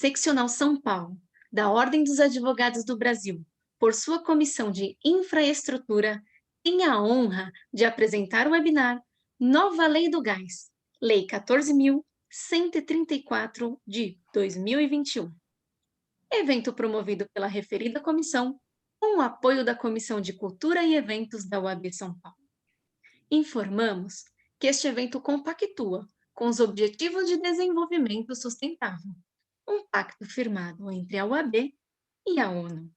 Seccional São Paulo, da Ordem dos Advogados do Brasil, por sua Comissão de Infraestrutura, tem a honra de apresentar o webinar Nova Lei do Gás, Lei 14.134 de 2021. Evento promovido pela referida comissão, com o apoio da Comissão de Cultura e Eventos da UAB São Paulo. Informamos que este evento compactua com os Objetivos de Desenvolvimento Sustentável, um pacto firmado entre a UAB e a ONU.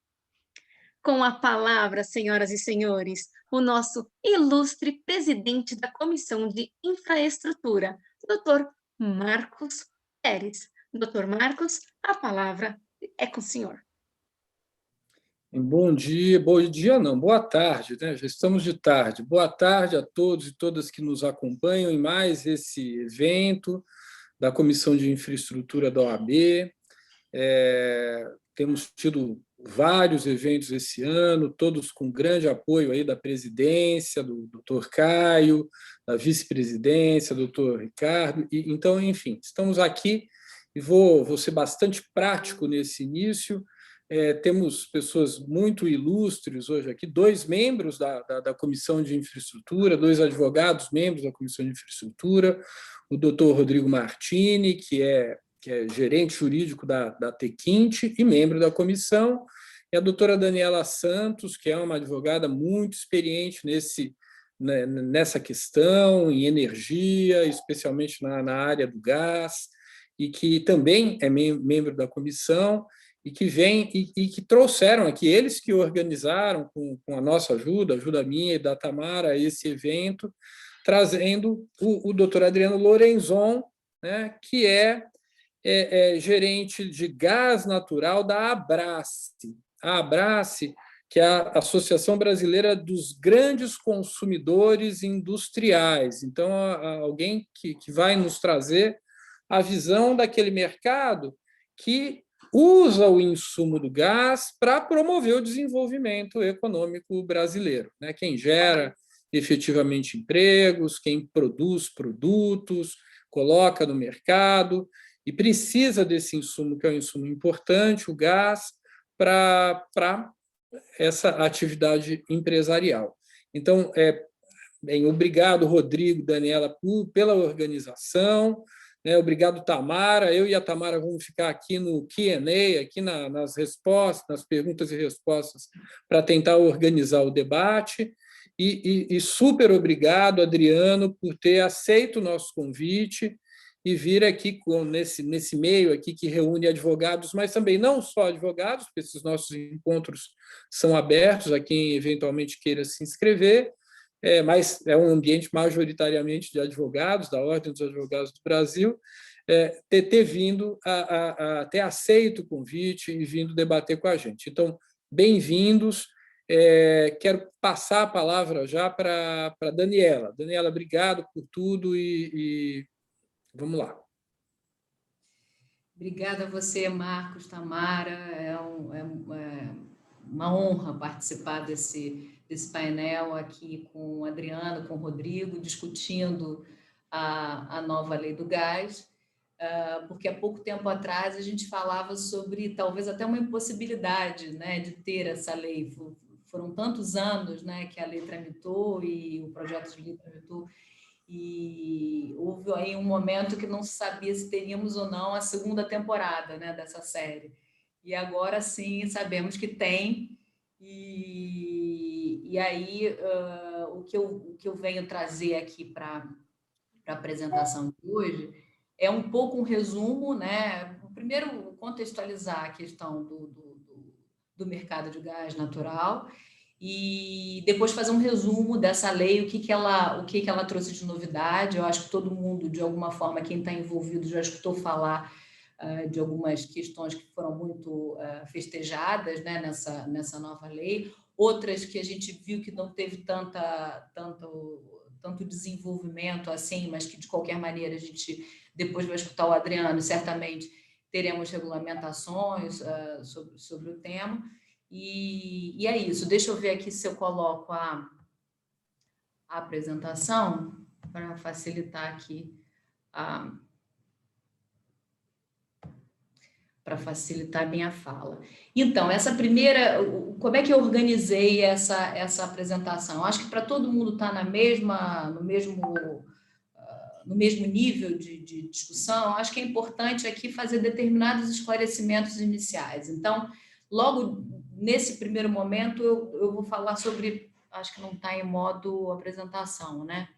Com a palavra, senhoras e senhores, o nosso ilustre presidente da Comissão de Infraestrutura, Dr. Marcos Pérez. Dr. Marcos, a palavra é com o senhor. Bom dia não, boa tarde, né? Já estamos de tarde. Boa tarde a todos e todas que nos acompanham em mais esse evento da Comissão de Infraestrutura da OAB. Temos tido vários eventos esse ano, todos com grande apoio aí da presidência, do Dr. Caio, da vice-presidência, do Dr. Ricardo. Então, enfim, estamos aqui e vou ser bastante prático nesse início. Temos pessoas muito ilustres hoje aqui, 2 membros da Comissão de Infraestrutura, 2 advogados membros da Comissão de Infraestrutura, o doutor Rodrigo Martini, que é gerente jurídico da Tequinte e membro da comissão, e a doutora Daniela Santos, que é uma advogada muito experiente nessa questão, em energia, especialmente na área do gás, e que também é membro da comissão, e que vem e que trouxeram aqui, eles que organizaram com a nossa ajuda minha e da Tamara, esse evento, trazendo o doutor Adriano Lorenzon, né, que é gerente de gás natural da Abrace. A Abrace, que é a Associação Brasileira dos Grandes Consumidores Industriais. Então, alguém que vai nos trazer a visão daquele mercado que usa o insumo do gás para promover o desenvolvimento econômico brasileiro, né? Quem gera efetivamente empregos, quem produz produtos, coloca no mercado e precisa desse insumo, que é um insumo importante, o gás, para essa atividade empresarial. Então, obrigado, Rodrigo, Daniela, pela organização. Obrigado, Tamara. Eu e a Tamara vamos ficar aqui no Q&A, aqui nas respostas, nas perguntas e respostas, para tentar organizar o debate. E super obrigado, Adriano, por ter aceito o nosso convite e vir aqui nesse meio aqui que reúne advogados, mas também não só advogados, porque esses nossos encontros são abertos a quem eventualmente queira se inscrever, mas é um ambiente majoritariamente de advogados, da Ordem dos Advogados do Brasil, ter vindo a ter aceito o convite e vindo debater com a gente. Então, bem-vindos. Quero passar a palavra já para a Daniela. Daniela, obrigado por tudo e vamos lá. Obrigada a você, Marcos, Tamara. É uma honra participar desse painel aqui com o Adriano, com o Rodrigo, discutindo a nova lei do gás, porque há pouco tempo atrás a gente falava sobre talvez até uma impossibilidade, né, de ter essa lei. Foram tantos anos, né, que a lei tramitou e o projeto de lei tramitou, e houve aí um momento que não se sabia se teríamos ou não a segunda temporada, né, dessa série. E agora sim sabemos que tem. E aí o que eu venho trazer aqui para a apresentação de hoje é um pouco um resumo, né? Primeiro, contextualizar a questão do mercado de gás natural e depois fazer um resumo dessa lei, o que ela trouxe de novidade. Eu acho que todo mundo, de alguma forma, quem está envolvido já escutou falar de algumas questões que foram muito festejadas, né, nessa nova lei, outras que a gente viu que não teve tanto desenvolvimento assim, mas que de qualquer maneira a gente depois vai escutar o Adriano, certamente teremos regulamentações sobre o tema. E é isso. Deixa eu ver aqui se eu coloco a apresentação para facilitar aqui para facilitar a minha fala. Então, essa primeira, como é que eu organizei essa apresentação? Acho que para todo mundo estar no mesmo nível de discussão, acho que é importante aqui fazer determinados esclarecimentos iniciais. Então, logo nesse primeiro momento, eu vou falar sobre, acho que não está em modo apresentação, né?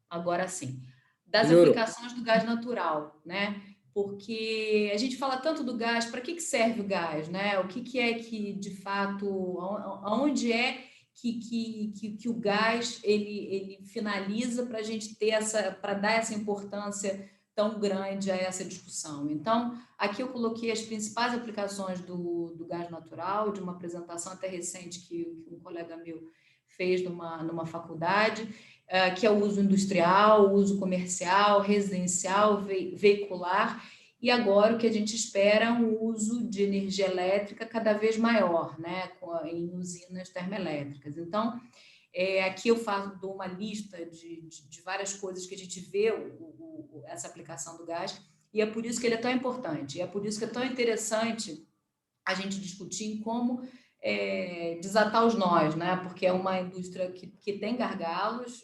Agora sim. Das aplicações do gás natural, né? Porque a gente fala tanto do gás, para que serve o gás, né? O que é que, de fato, aonde é que o gás ele finaliza para a gente ter para dar essa importância tão grande a essa discussão. Então, aqui eu coloquei as principais aplicações do gás natural, de uma apresentação até recente que um colega meu fez numa faculdade, que é o uso industrial, o uso comercial, residencial, veicular, e agora o que a gente espera é um uso de energia elétrica cada vez maior, né, em usinas termoelétricas. Então, aqui eu dou uma lista de várias coisas que a gente vê essa aplicação do gás, e é por isso que ele é tão importante, e é por isso que é tão interessante a gente discutir em como desatar os nós, né? Porque é uma indústria que tem gargalos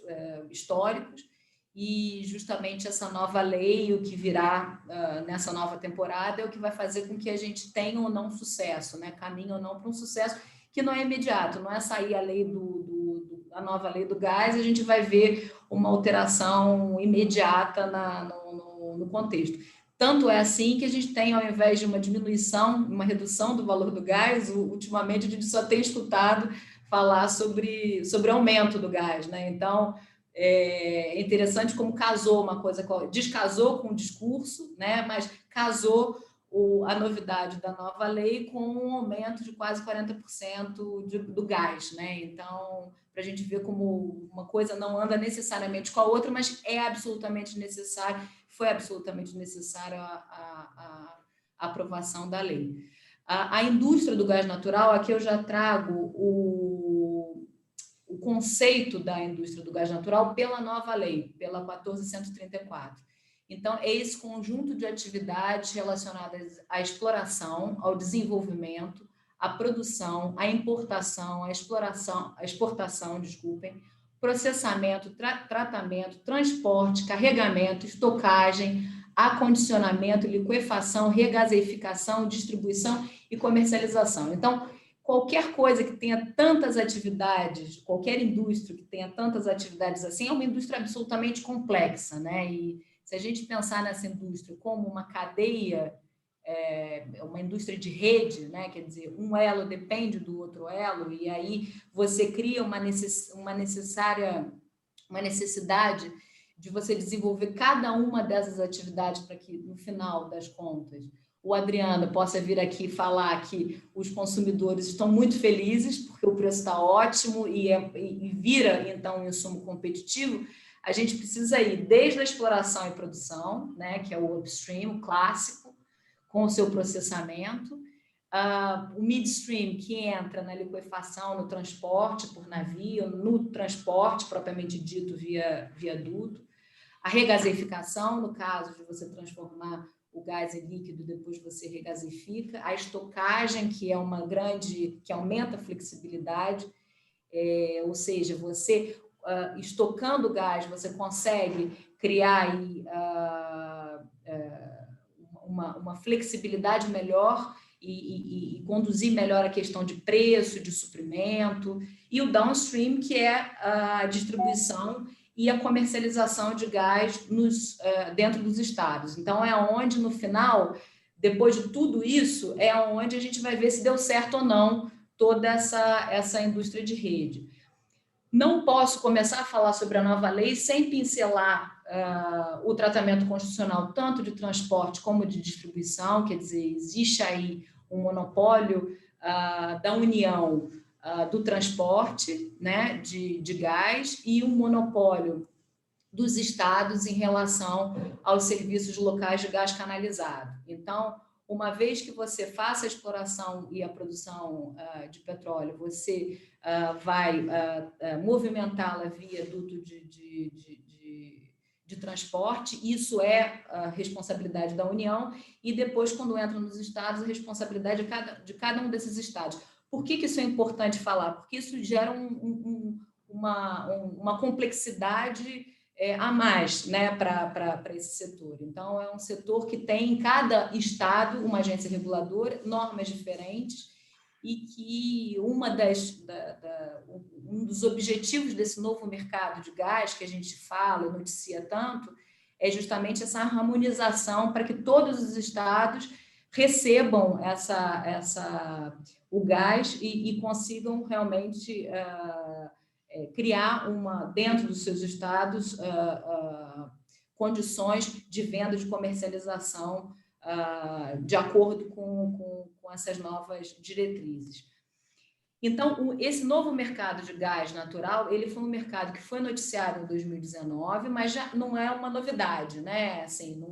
históricos, e justamente essa nova lei, o que virá nessa nova temporada, é o que vai fazer com que a gente tenha ou não sucesso, né? Caminho ou não para um sucesso que não é imediato, não é sair a nova lei do gás, a gente vai ver uma alteração imediata no contexto. Tanto é assim que a gente tem, ao invés de uma diminuição, uma redução do valor do gás, ultimamente a gente só tem escutado falar sobre aumento do gás, né? Então, é interessante como casou uma coisa, descasou com o discurso, né? Mas casou a novidade da nova lei com um aumento de quase 40% do gás, né? Então, para a gente ver como uma coisa não anda necessariamente com a outra, mas é absolutamente necessário, foi absolutamente necessária a aprovação da lei. A indústria do gás natural, aqui eu já trago o conceito da indústria do gás natural pela nova lei, pela 14.134. Então, é esse conjunto de atividades relacionadas à exploração, ao desenvolvimento, à produção, à importação, à exportação, desculpem, processamento, tratamento, transporte, carregamento, estocagem, acondicionamento, liquefação, regaseificação, distribuição e comercialização. Então, qualquer coisa que tenha tantas atividades, qualquer indústria que tenha tantas atividades assim, é uma indústria absolutamente complexa, né? E se a gente pensar nessa indústria como uma cadeia, uma indústria de rede, né? Quer dizer, um elo depende do outro elo, e aí você cria uma necessidade de você desenvolver cada uma dessas atividades para que, no final das contas, o Adriano possa vir aqui falar que os consumidores estão muito felizes porque o preço está ótimo e vira, então, um insumo competitivo. A gente precisa ir desde a exploração e produção, né, que é o upstream, o clássico, com o seu processamento, o midstream, que entra na liquefação, no transporte por navio, no transporte propriamente dito via viaduto, a regaseificação, no caso de você transformar o gás em líquido, depois você regasifica, a estocagem, que aumenta a flexibilidade, ou seja, você estocando o gás, você consegue criar aí, uma flexibilidade melhor e conduzir melhor a questão de preço, de suprimento, e o downstream, que é a distribuição e a comercialização de gás dentro dos estados. Então, é onde, no final, depois de tudo isso, é onde a gente vai ver se deu certo ou não toda essa indústria de rede. Não posso começar a falar sobre a nova lei sem pincelar o tratamento constitucional, tanto de transporte como de distribuição, quer dizer, existe aí um monopólio da União do transporte, né, de gás, e um monopólio dos estados em relação aos serviços locais de gás canalizado. Então, uma vez que você faça a exploração e a produção de petróleo, você vai movimentá-la via duto de de transporte, isso é a responsabilidade da União, e depois, quando entra nos estados, a responsabilidade de cada um desses estados. Por que isso é importante falar? Porque isso gera uma complexidade a mais, né, para esse setor. Então, é um setor que tem em cada estado uma agência reguladora, normas diferentes, e que um dos objetivos desse novo mercado de gás que a gente fala e noticia tanto é justamente essa harmonização para que todos os estados recebam o gás e consigam realmente criar dentro dos seus estados condições de venda, de comercialização de acordo com essas novas diretrizes. Então, esse novo mercado de gás natural, ele foi um mercado que foi noticiado em 2019, mas já não é uma novidade, né? Assim,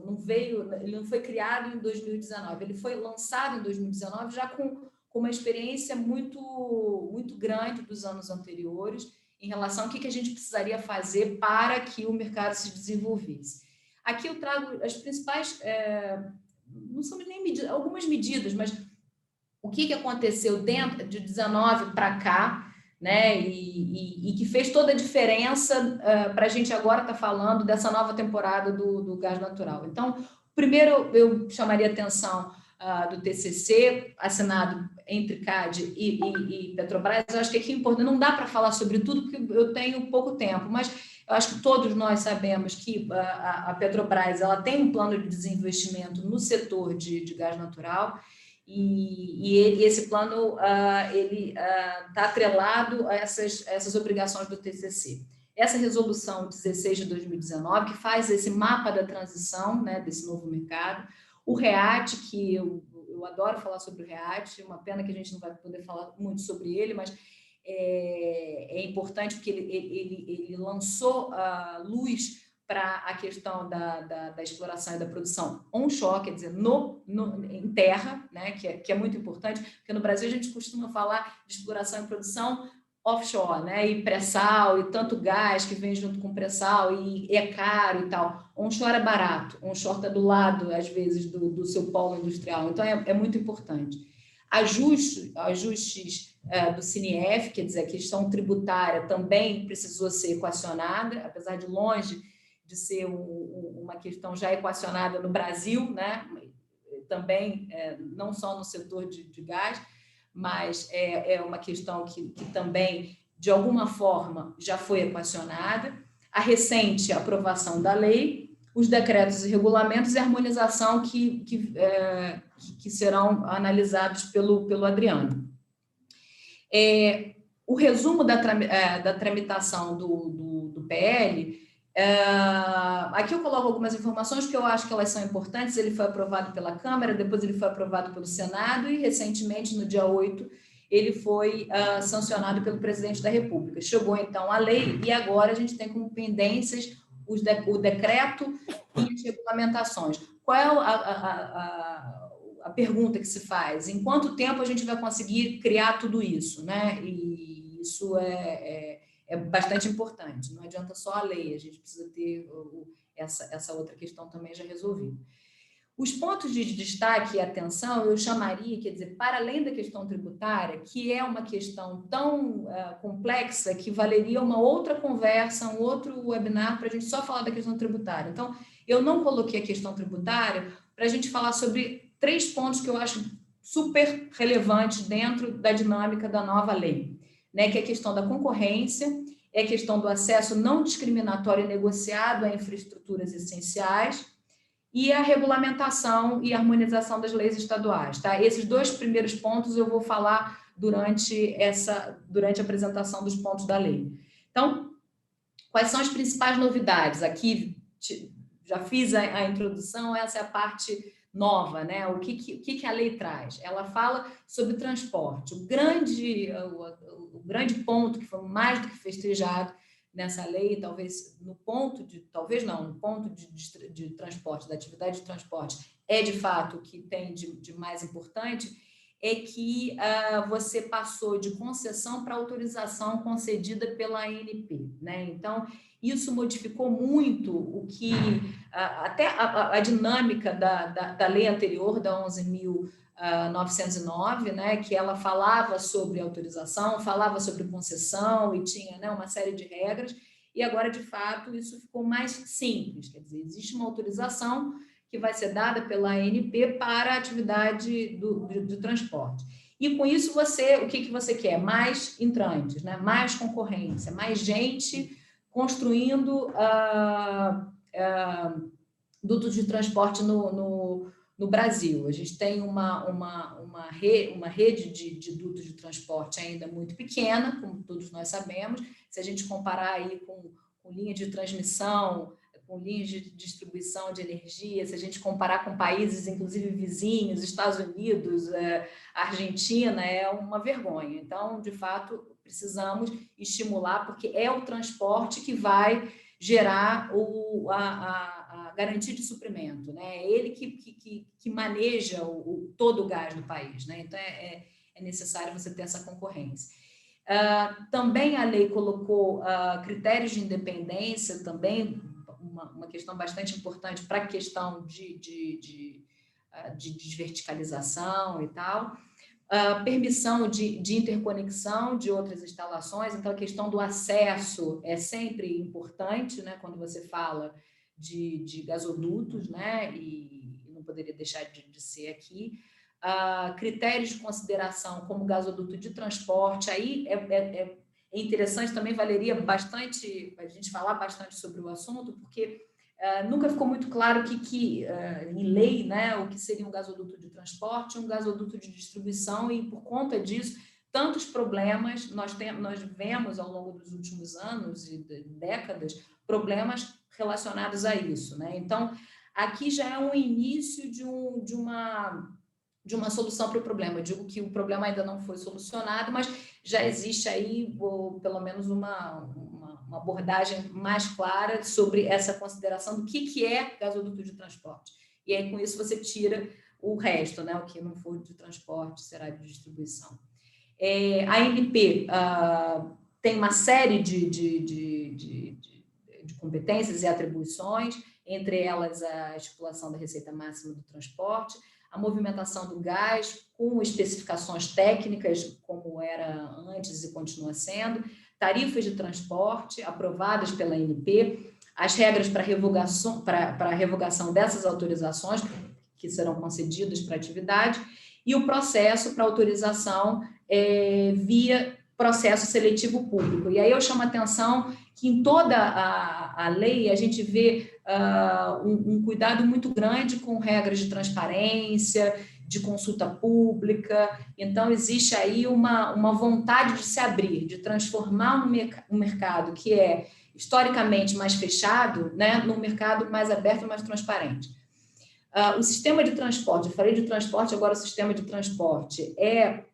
ele não foi criado em 2019, ele foi lançado em 2019 já com uma experiência muito, muito grande dos anos anteriores em relação ao que a gente precisaria fazer para que o mercado se desenvolvesse. Aqui eu trago as principais, não são nem medidas, algumas medidas, mas o que aconteceu dentro de 19 para cá, né, e que fez toda a diferença para a gente agora estar falando dessa nova temporada do gás natural. Então, primeiro eu chamaria a atenção do TCC, assinado entre CAD e Petrobras. Eu acho que aqui é importante, não dá para falar sobre tudo, porque eu tenho pouco tempo, mas eu acho que todos nós sabemos que a Petrobras ela tem um plano de desinvestimento no setor de gás natural, e esse plano ele está atrelado a essas obrigações do TCC. Essa resolução 16 de 2019, que faz esse mapa da transição, né, desse novo mercado, o REAT, que eu adoro falar sobre o REAT, uma pena que a gente não vai poder falar muito sobre ele, mas é importante porque ele lançou luz para a questão da exploração e da produção onshore, quer dizer, em terra, né, que é muito importante, porque no Brasil a gente costuma falar de exploração e produção offshore, né, e pré-sal, e tanto gás que vem junto com pré-sal, e é caro e tal. Onshore é barato, onshore está do lado, às vezes, do seu polo industrial, então é muito importante. Ajustes do CINIEF, quer dizer, a questão tributária também precisou ser equacionada, apesar de longe de ser uma questão já equacionada no Brasil, né? Também não só no setor de gás, mas é uma questão que também, de alguma forma, já foi equacionada. A recente aprovação da lei, os decretos e regulamentos e a harmonização que serão analisados pelo Adriano. O resumo da tramitação do PL, aqui eu coloco algumas informações que eu acho que elas são importantes. Ele foi aprovado pela Câmara, depois ele foi aprovado pelo Senado e, recentemente, no dia 8, ele foi sancionado pelo Presidente da República. Chegou, então, a lei e agora a gente tem como pendências o decreto e as regulamentações. Qual é a pergunta que se faz? Em quanto tempo a gente vai conseguir criar tudo isso, né? E isso é bastante importante. Não adianta só a lei, a gente precisa ter essa outra questão também já resolvida. Os pontos de destaque e atenção eu chamaria, quer dizer, para além da questão tributária, que é uma questão tão complexa que valeria uma outra conversa, um outro webinar para a gente só falar da questão tributária. Então, eu não coloquei a questão tributária para a gente falar sobre 3 pontos que eu acho super relevantes dentro da dinâmica da nova lei, né? Que é a questão da concorrência, é a questão do acesso não discriminatório e negociado a infraestruturas essenciais e a regulamentação e harmonização das leis estaduais. Tá? Esses 2 primeiros pontos eu vou falar durante a apresentação dos pontos da lei. Então, quais são as principais novidades? Aqui já fiz a introdução, essa é a parte nova, né? O que a lei traz? Ela fala sobre transporte. O grande ponto que foi mais do que festejado nessa lei, no ponto de transporte, da atividade de transporte, é de fato o que tem de mais importante, é que você passou de concessão para autorização concedida pela ANP, né? Então, isso modificou muito o que, até a dinâmica da lei anterior, da 11.909, né? Que ela falava sobre autorização, falava sobre concessão e tinha, né, uma série de regras, e agora, de fato, isso ficou mais simples, quer dizer, existe uma autorização que vai ser dada pela ANP para a atividade do transporte. E com isso, o que você quer? Mais entrantes, né? Mais concorrência, mais gente construindo dutos de transporte no Brasil. A gente tem uma rede de dutos de transporte ainda muito pequena, como todos nós sabemos. Se a gente comparar aí com linha de transmissão, com linhas de distribuição de energia, se a gente comparar com países, inclusive vizinhos, Estados Unidos, Argentina, é uma vergonha. Então, de fato, precisamos estimular, porque é o transporte que vai gerar a garantia de suprimento, né? É ele que maneja todo o gás do país, né? Então, é necessário você ter essa concorrência. Também a lei colocou critérios de independência, também uma questão bastante importante para a questão de desverticalização e tal. Permissão de interconexão de outras instalações, então a questão do acesso é sempre importante, né, quando você fala de gasodutos, né, e não poderia deixar de ser aqui. Critérios de consideração como gasoduto de transporte, aí é interessante, também valeria bastante a gente falar bastante sobre o assunto, porque nunca ficou muito claro em lei, né, o que seria um gasoduto de transporte, um gasoduto de distribuição, e por conta disso, tantos problemas nós vemos ao longo dos últimos anos e décadas, problemas relacionados a isso, né? Então, aqui já é um início de uma solução para o problema. Eu digo que o problema ainda não foi solucionado, mas já existe aí, pelo menos, uma abordagem mais clara sobre essa consideração do que é gasoduto de transporte. E aí, com isso, você tira o resto, né? O que não for de transporte será de distribuição. A ANP tem uma série de competências e atribuições, entre elas a estipulação da receita máxima do transporte, a movimentação do gás com especificações técnicas, como era antes e continua sendo, tarifas de transporte aprovadas pela ANP, as regras para a revogação dessas autorizações que serão concedidas para a atividade, e o processo para autorização via processo seletivo público. E aí eu chamo a atenção que em toda a lei a gente vê um cuidado muito grande com regras de transparência, de consulta pública. Então, existe aí uma vontade de se abrir, de transformar um mercado que é historicamente mais fechado, né, num mercado mais aberto e mais transparente. O sistema de transporte, eu falei de transporte, agora o sistema de transporte é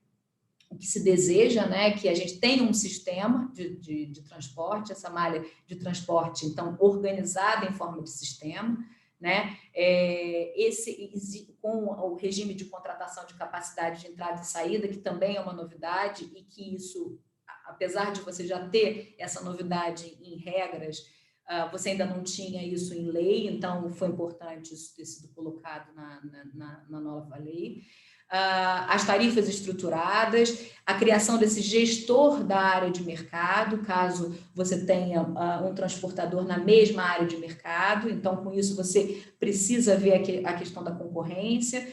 o que se deseja, né, que a gente tenha um sistema de transporte, essa malha de transporte, então, organizada em forma de sistema, né, com o regime de contratação de capacidade de entrada e saída, que também é uma novidade, e que isso, apesar de você já ter essa novidade em regras, você ainda não tinha isso em lei, então foi importante isso ter sido colocado na nova lei. As tarifas estruturadas, a criação desse gestor da área de mercado, caso você tenha um transportador na mesma área de mercado, então, com isso, você precisa ver a questão da concorrência,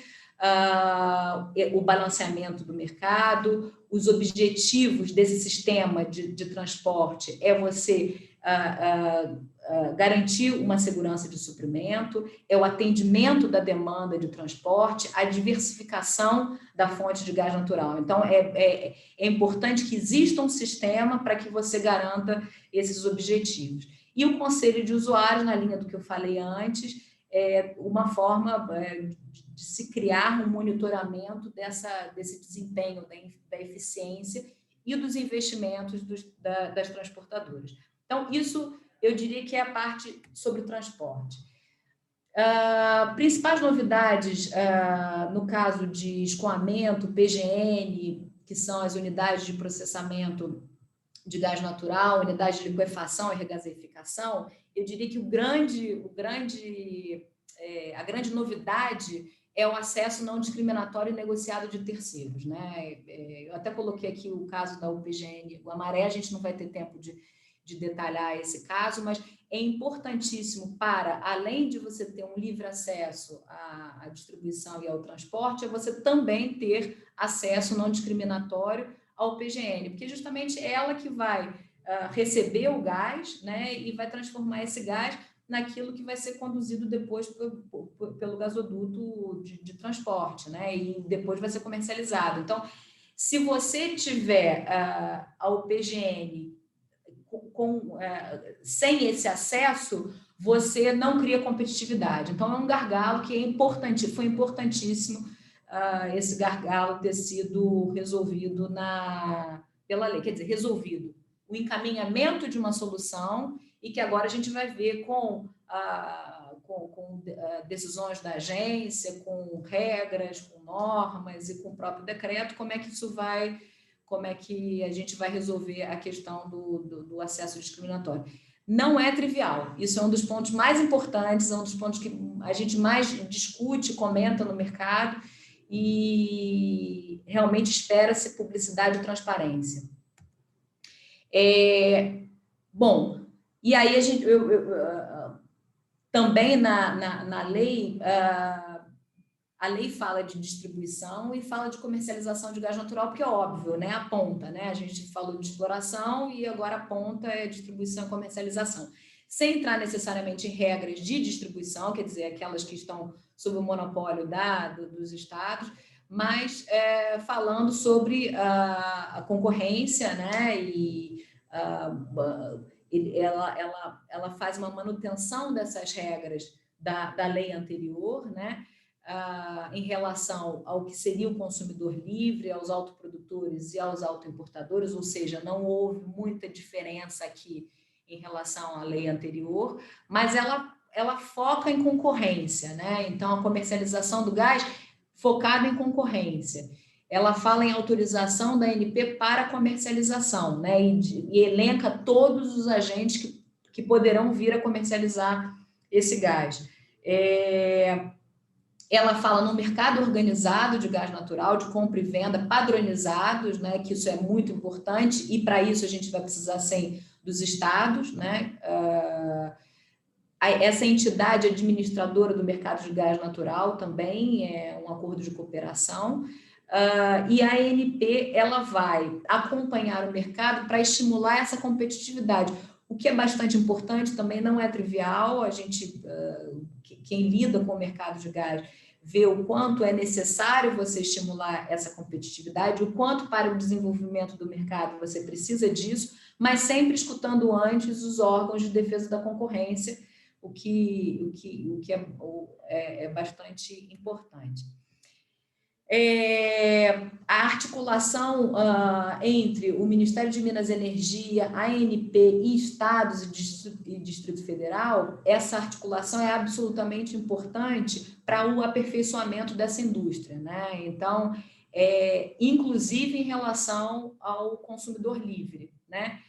o balanceamento do mercado, os objetivos desse sistema de transporte é você garantir uma segurança de suprimento, é o atendimento da demanda de transporte, a diversificação da fonte de gás natural. Então, é importante que exista um sistema para que você garanta esses objetivos. E o conselho de usuários, na linha do que eu falei antes, é uma forma de se criar um monitoramento desse desempenho, da eficiência e dos investimentos das transportadoras. Então, isso eu diria que é a parte sobre o transporte. Principais novidades, no caso de escoamento, PGN, que são as unidades de processamento de gás natural, unidades de liquefação e regasificação, eu diria que a grande novidade é o acesso não discriminatório e negociado de terceiros, né? Eu até coloquei aqui o caso da UPGN Guamaré, a gente não vai ter tempo de detalhar esse caso, mas é importantíssimo para, além de você ter um livre acesso à distribuição e ao transporte, é você também ter acesso não discriminatório ao PGN, porque justamente é ela que vai receber o gás, né, e vai transformar esse gás naquilo que vai ser conduzido depois pelo gasoduto de transporte, né, e depois vai ser comercializado. Então, se você tiver ao PGN sem esse acesso, você não cria competitividade. Então, é um gargalo que foi importantíssimo esse gargalo ter sido resolvido pela lei. Quer dizer, resolvido o encaminhamento de uma solução e que agora a gente vai ver com decisões da agência, com regras, com normas e com o próprio decreto, como é que a gente vai resolver a questão do acesso discriminatório. Não é trivial, isso é um dos pontos mais importantes, é um dos pontos que a gente mais discute, comenta no mercado e realmente espera-se publicidade e transparência. Bom, e aí também na lei... A lei fala de distribuição e fala de comercialização de gás natural, porque é óbvio, né? A ponta, né? A gente falou de exploração e agora a ponta é distribuição e comercialização. Sem entrar necessariamente em regras de distribuição, quer dizer, aquelas que estão sob o monopólio dos estados, mas falando sobre a concorrência, né? E ela faz uma manutenção dessas regras da lei anterior, né? Em relação ao que seria o consumidor livre, aos autoprodutores e aos autoimportadores, ou seja, não houve muita diferença aqui em relação à lei anterior, mas ela foca em concorrência, né? Então, a comercialização do gás focada em concorrência. Ela fala em autorização da ANP para comercialização, né? E elenca todos os agentes que poderão vir a comercializar esse gás. Ela fala no mercado organizado de gás natural, de compra e venda padronizados, né, que isso é muito importante, e para isso a gente vai precisar, sim, dos estados, né? Essa entidade administradora do mercado de gás natural também é um acordo de cooperação, e a ANP ela vai acompanhar o mercado para estimular essa competitividade, o que é bastante importante, também não é trivial. A gente, quem lida com o mercado de gás, vê o quanto é necessário você estimular essa competitividade, o quanto para o desenvolvimento do mercado você precisa disso, mas sempre escutando antes os órgãos de defesa da concorrência, o que é bastante importante. A articulação entre o Ministério de Minas e Energia, a ANP e estados e Distrito Federal, essa articulação é absolutamente importante para o aperfeiçoamento dessa indústria, né? Então, inclusive em relação ao consumidor livre, né?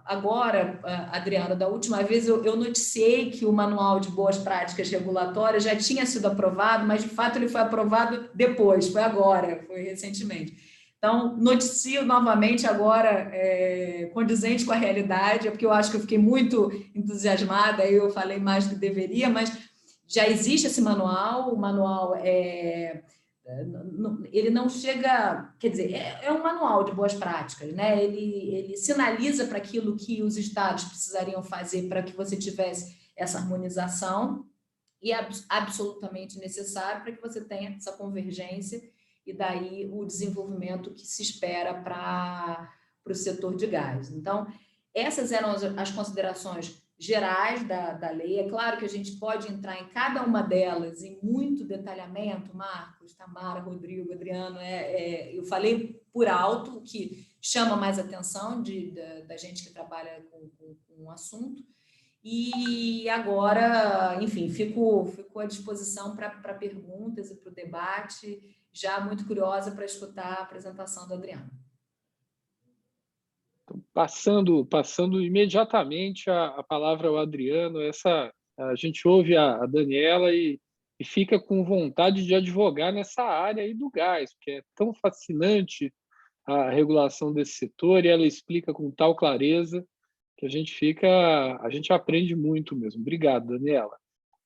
Agora, Adriana, da última vez eu noticiei que o Manual de Boas Práticas Regulatórias já tinha sido aprovado, mas de fato ele foi aprovado depois, foi agora, foi recentemente. Então, noticio novamente agora, condizente com a realidade, porque eu acho que eu fiquei muito entusiasmada, aí eu falei mais do que deveria, mas já existe esse manual, o manual ele não chega, quer dizer, é um manual de boas práticas, né? Ele sinaliza para aquilo que os estados precisariam fazer para que você tivesse essa harmonização, e é absolutamente necessário para que você tenha essa convergência e daí o desenvolvimento que se espera para o setor de gás. Então, essas eram as considerações gerais da lei. É claro que a gente pode entrar em cada uma delas em muito detalhamento, Marcos, Tamara, Rodrigo, Adriano. Eu falei por alto o que chama mais atenção da gente que trabalha com o assunto, E agora, enfim, fico à disposição para perguntas e para o debate, já muito curiosa para escutar a apresentação do Adriano. Passando imediatamente a palavra ao Adriano, a gente ouve a Daniela e fica com vontade de advogar nessa área aí do gás, porque é tão fascinante a regulação desse setor e ela explica com tal clareza que a gente aprende muito mesmo. Obrigado, Daniela.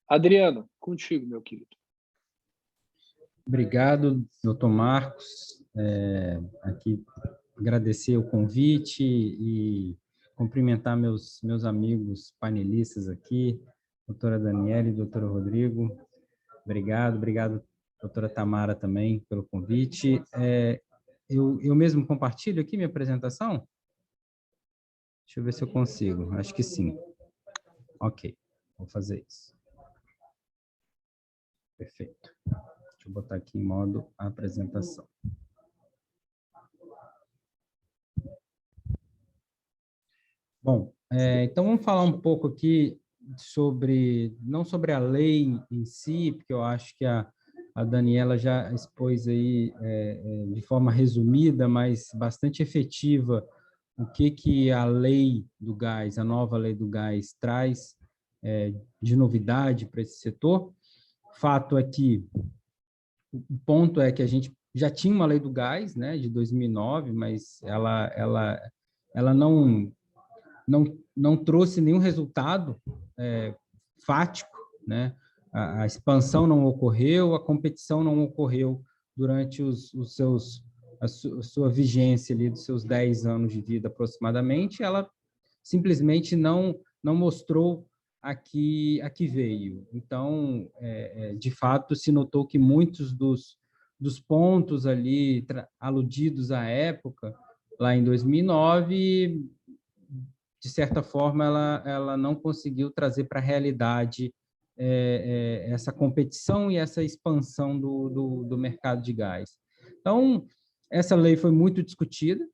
Adriano, contigo, meu querido. Obrigado, doutor Marcos. Aqui agradecer o convite e cumprimentar meus amigos panelistas aqui, doutora Daniela e doutora Rodrigo. Obrigado, doutora Tamara também pelo convite. Eu mesmo compartilho aqui minha apresentação? Deixa eu ver se eu consigo. Acho que sim. Ok, vou fazer isso. Perfeito. Deixa eu botar aqui em modo apresentação. Bom, então vamos falar um pouco aqui não sobre a lei em si, porque eu acho que a Daniela já expôs aí de forma resumida, mas bastante efetiva, o que a lei do gás, a nova lei do gás, traz de novidade para esse setor. Fato é que o ponto é que a gente já tinha uma lei do gás, né, de 2009, mas ela não trouxe nenhum resultado fático, né? A expansão não ocorreu, a competição não ocorreu durante a sua vigência ali dos seus 10 anos de vida aproximadamente. Ela simplesmente não mostrou a que veio. Então, de fato, se notou que muitos dos pontos ali aludidos à época, lá em 2009, de certa forma, ela não conseguiu trazer para a realidade essa competição e essa expansão do mercado de gás. Então, essa lei foi muito discutida.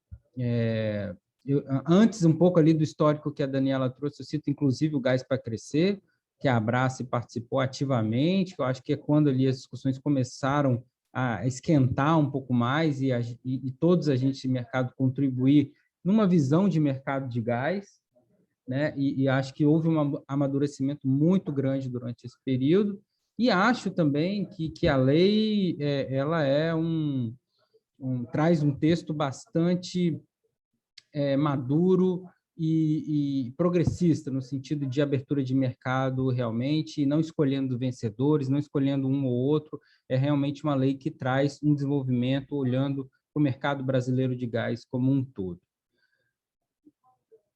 Antes, um pouco ali do histórico que a Daniela trouxe, eu cito, inclusive, o Gás para Crescer, que a Abrace participou ativamente, que eu acho que é quando ali as discussões começaram a esquentar um pouco mais e todos os agentes de mercado contribuir numa visão de mercado de gás, né? E acho que houve um amadurecimento muito grande durante esse período, e acho também que a lei ela traz um texto bastante maduro e progressista, no sentido de abertura de mercado realmente, não escolhendo vencedores, não escolhendo um ou outro, é realmente uma lei que traz um desenvolvimento olhando para o mercado brasileiro de gás como um todo.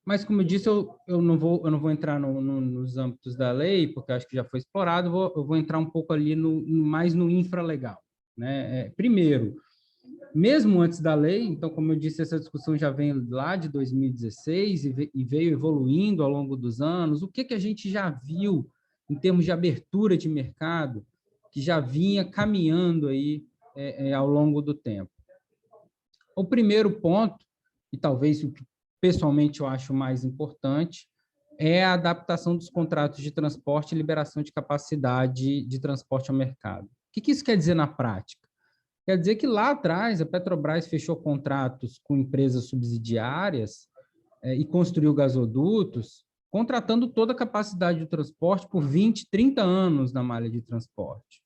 Mas, como eu disse, eu não vou entrar nos âmbitos da lei, porque acho que já foi explorado, eu vou entrar um pouco ali mais no infralegal, né? Primeiro, mesmo antes da lei, então, como eu disse, essa discussão já vem lá de 2016 e veio evoluindo ao longo dos anos. O que a gente já viu em termos de abertura de mercado, que já vinha caminhando aí ao longo do tempo? O primeiro ponto, e talvez o que pessoalmente eu acho mais importante, é a adaptação dos contratos de transporte e liberação de capacidade de transporte ao mercado. O que isso quer dizer na prática? Quer dizer que lá atrás a Petrobras fechou contratos com empresas subsidiárias e construiu gasodutos, contratando toda a capacidade de transporte por 20, 30 anos na malha de transporte.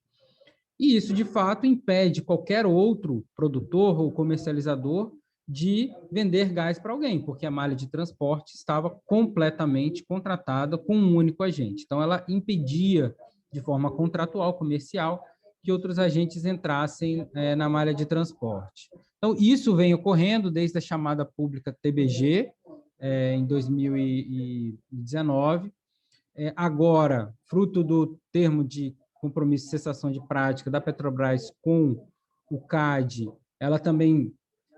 E isso, de fato, impede qualquer outro produtor ou comercializador de vender gás para alguém, porque a malha de transporte estava completamente contratada com um único agente. Então, ela impedia, de forma contratual, comercial, que outros agentes entrassem na malha de transporte. Então, isso vem ocorrendo desde a chamada pública TBG, em 2019. Agora, fruto do termo de compromisso de cessação de prática da Petrobras com o CAD, ela também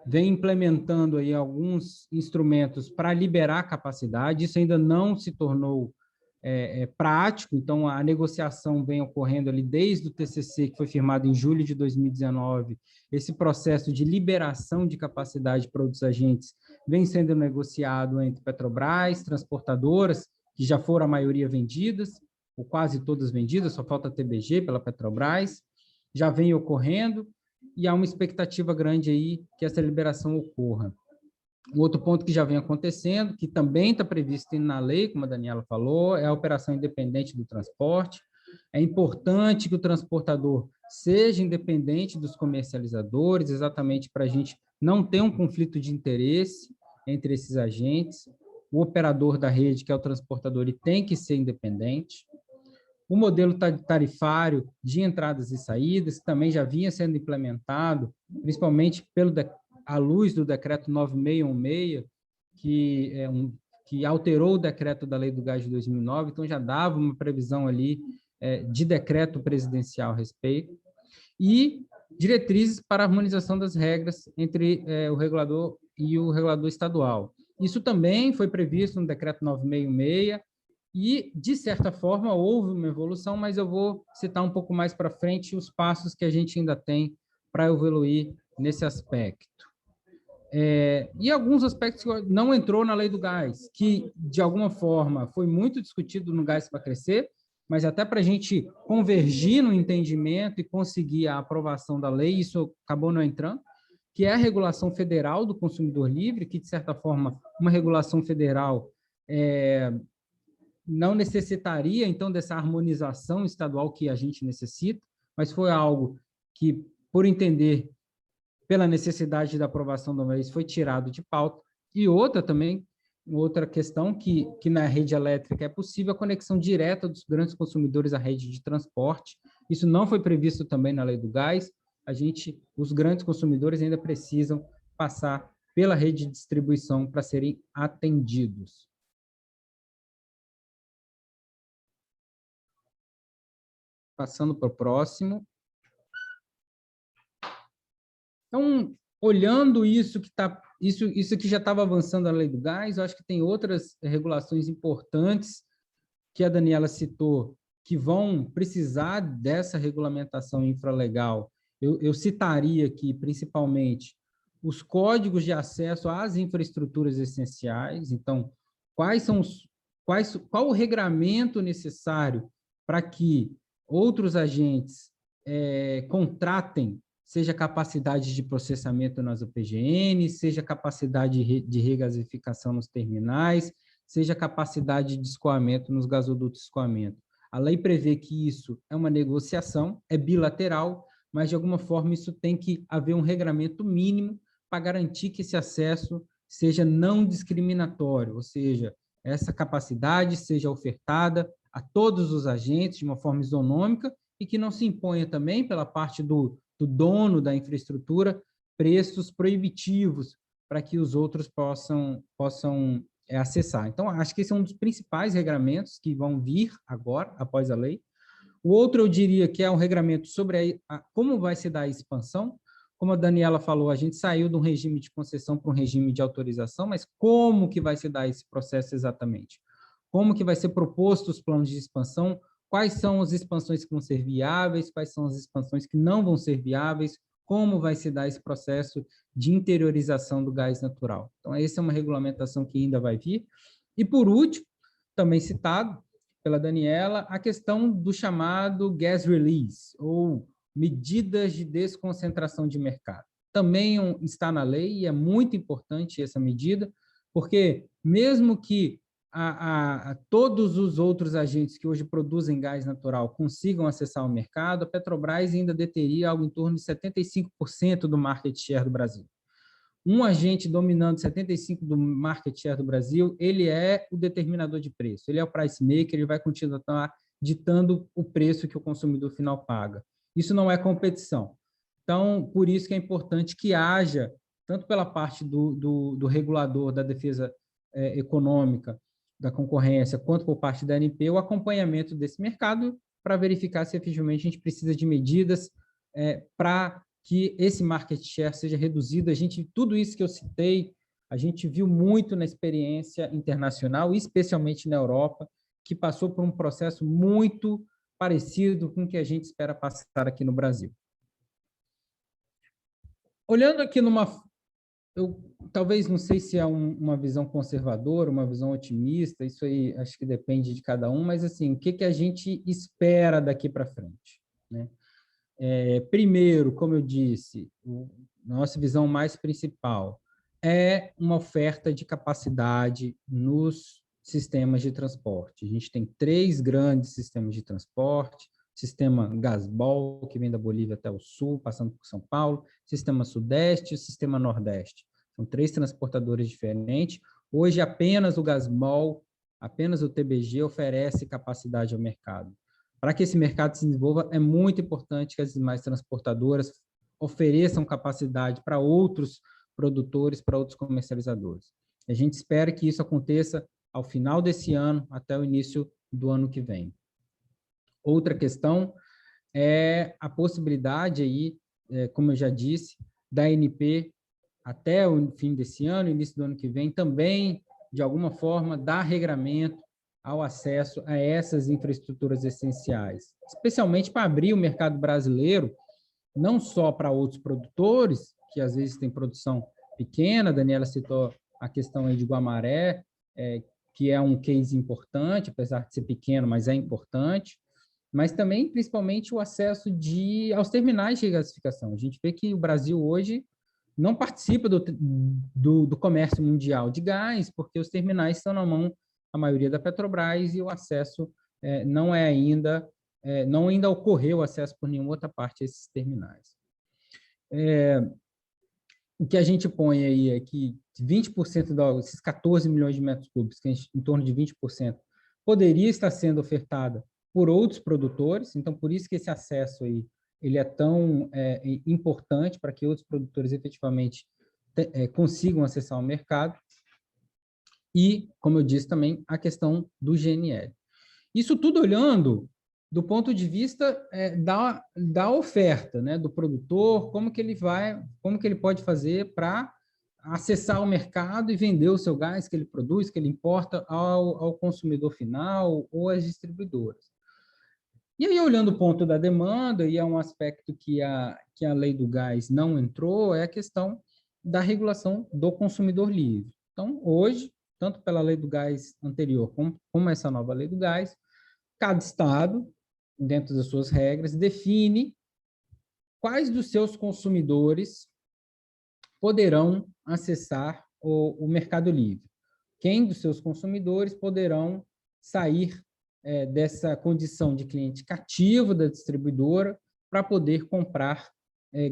vem implementando aí alguns instrumentos para liberar capacidade. Isso ainda não se tornou prático, então a negociação vem ocorrendo ali desde o TCC, que foi firmado em julho de 2019, esse processo de liberação de capacidade para outros agentes vem sendo negociado entre Petrobras, transportadoras, que já foram a maioria vendidas, ou quase todas vendidas, só falta a TBG pela Petrobras, já vem ocorrendo, e há uma expectativa grande aí que essa liberação ocorra. Um outro ponto que já vem acontecendo, que também está previsto na lei, como a Daniela falou, é a operação independente do transporte. É importante que o transportador seja independente dos comercializadores, exatamente para a gente não ter um conflito de interesse entre esses agentes. O operador da rede, que é o transportador, ele tem que ser independente. O modelo tarifário de entradas e saídas, que também já vinha sendo implementado, principalmente à luz do decreto 9616, que alterou o decreto da Lei do Gás de 2009, então já dava uma previsão ali de decreto presidencial a respeito, e diretrizes para a harmonização das regras entre o regulador e o regulador estadual. Isso também foi previsto no decreto 9616, e, de certa forma, houve uma evolução, mas eu vou citar um pouco mais para frente os passos que a gente ainda tem para evoluir nesse aspecto. E alguns aspectos que não entrou na lei do gás, que, de alguma forma, foi muito discutido no Gás para Crescer, mas até para a gente convergir no entendimento e conseguir a aprovação da lei, isso acabou não entrando, que é a regulação federal do consumidor livre, que, de certa forma, uma regulação federal não necessitaria, então, dessa harmonização estadual que a gente necessita, mas foi algo que, por entender, pela necessidade da aprovação da lei, foi tirado de pauta. E outra questão que na rede elétrica é possível a conexão direta dos grandes consumidores à rede de transporte. Isso não foi previsto também na lei do gás. Os grandes consumidores ainda precisam passar pela rede de distribuição para serem atendidos. Passando para o próximo. Então, olhando isso que já estava avançando a lei do gás, eu acho que tem outras regulações importantes que a Daniela citou, que vão precisar dessa regulamentação infralegal. Eu citaria aqui, principalmente, os códigos de acesso às infraestruturas essenciais. Então, qual o regramento necessário para que outros agentes contratem, seja capacidade de processamento nas UPGN, seja capacidade de regasificação nos terminais, seja capacidade de escoamento nos gasodutos de escoamento. A lei prevê que isso é uma negociação, é bilateral, mas, de alguma forma, isso tem que haver um regramento mínimo para garantir que esse acesso seja não discriminatório, ou seja, essa capacidade seja ofertada a todos os agentes de uma forma isonômica e que não se imponha também, pela parte do dono da infraestrutura, preços proibitivos para que os outros possam acessar. Então, acho que esse é um dos principais regramentos que vão vir agora, após a lei. O outro, eu diria que é um regramento sobre como vai se dar a expansão. Como a Daniela falou, a gente saiu de um regime de concessão para um regime de autorização, mas como que vai se dar esse processo exatamente? Como que vai ser proposto os planos de expansão? Quais são as expansões que vão ser viáveis? Quais são as expansões que não vão ser viáveis? Como vai se dar esse processo de interiorização do gás natural? Então, essa é uma regulamentação que ainda vai vir. E, por último, também citado pela Daniela, a questão do chamado gas release, ou medidas de desconcentração de mercado. Também está na lei e é muito importante essa medida, porque mesmo que todos os outros agentes que hoje produzem gás natural consigam acessar o mercado, a Petrobras ainda deteria algo em torno de 75% do market share do Brasil. Um agente dominando 75% do market share do Brasil, ele é o determinador de preço, ele é o price maker, ele vai continuar ditando o preço que o consumidor final paga. Isso não é competição. Então, por isso que é importante que haja, tanto pela parte do regulador da defesa econômica, da concorrência, quanto por parte da ANP, o acompanhamento desse mercado para verificar se efetivamente a gente precisa de medidas para que esse market share seja reduzido. Tudo isso que eu citei, a gente viu muito na experiência internacional, especialmente na Europa, que passou por um processo muito parecido com o que a gente espera passar aqui no Brasil. Olhando aqui talvez, não sei se é uma visão conservadora, uma visão otimista, isso aí acho que depende de cada um, mas assim, o que a gente espera daqui para frente, né? Primeiro, como eu disse, nossa visão mais principal é uma oferta de capacidade nos sistemas de transporte. A gente tem 3 grandes sistemas de transporte: sistema Gasbol, que vem da Bolívia até o sul, passando por São Paulo, sistema Sudeste e o sistema Nordeste. São 3 transportadores diferentes. Hoje, apenas o Gasbol, apenas o TBG oferece capacidade ao mercado. Para que esse mercado se desenvolva, é muito importante que as demais transportadoras ofereçam capacidade para outros produtores, para outros comercializadores. A gente espera que isso aconteça ao final desse ano, até o início do ano que vem. Outra questão é a possibilidade aí, como eu já disse, da ANP até o fim desse ano, início do ano que vem, também, de alguma forma, dar regramento ao acesso a essas infraestruturas essenciais, especialmente para abrir o mercado brasileiro, não só para outros produtores, que às vezes têm produção pequena. A Daniela citou a questão aí de Guamaré, que é um case importante, apesar de ser pequeno, mas é importante, mas também, principalmente, o acesso aos terminais de regasificação. A gente vê que o Brasil hoje não participa do comércio mundial de gás, porque os terminais estão na mão, a maioria, da Petrobras, e o acesso não ainda ocorreu acesso por nenhuma outra parte a esses terminais. O que a gente põe aí é que 20% desses 14 milhões de metros cúbicos, que em torno de 20%, poderia estar sendo ofertada por outros produtores. Então, por isso que esse acesso aí, ele é tão importante, para que outros produtores efetivamente consigam acessar o mercado. E, como eu disse também, a questão do GNL. Isso tudo olhando do ponto de vista da oferta, né, do produtor, como que ele pode fazer para acessar o mercado e vender o seu gás que ele produz, que ele importa, ao consumidor final ou às distribuidoras. E aí, olhando o ponto da demanda, e é um aspecto que a lei do gás não entrou, é a questão da regulação do consumidor livre. Então, hoje, tanto pela lei do gás anterior como essa nova lei do gás, cada estado, dentro das suas regras, define quais dos seus consumidores poderão acessar o mercado livre. Quem dos seus consumidores poderão sair dessa condição de cliente cativo da distribuidora para poder comprar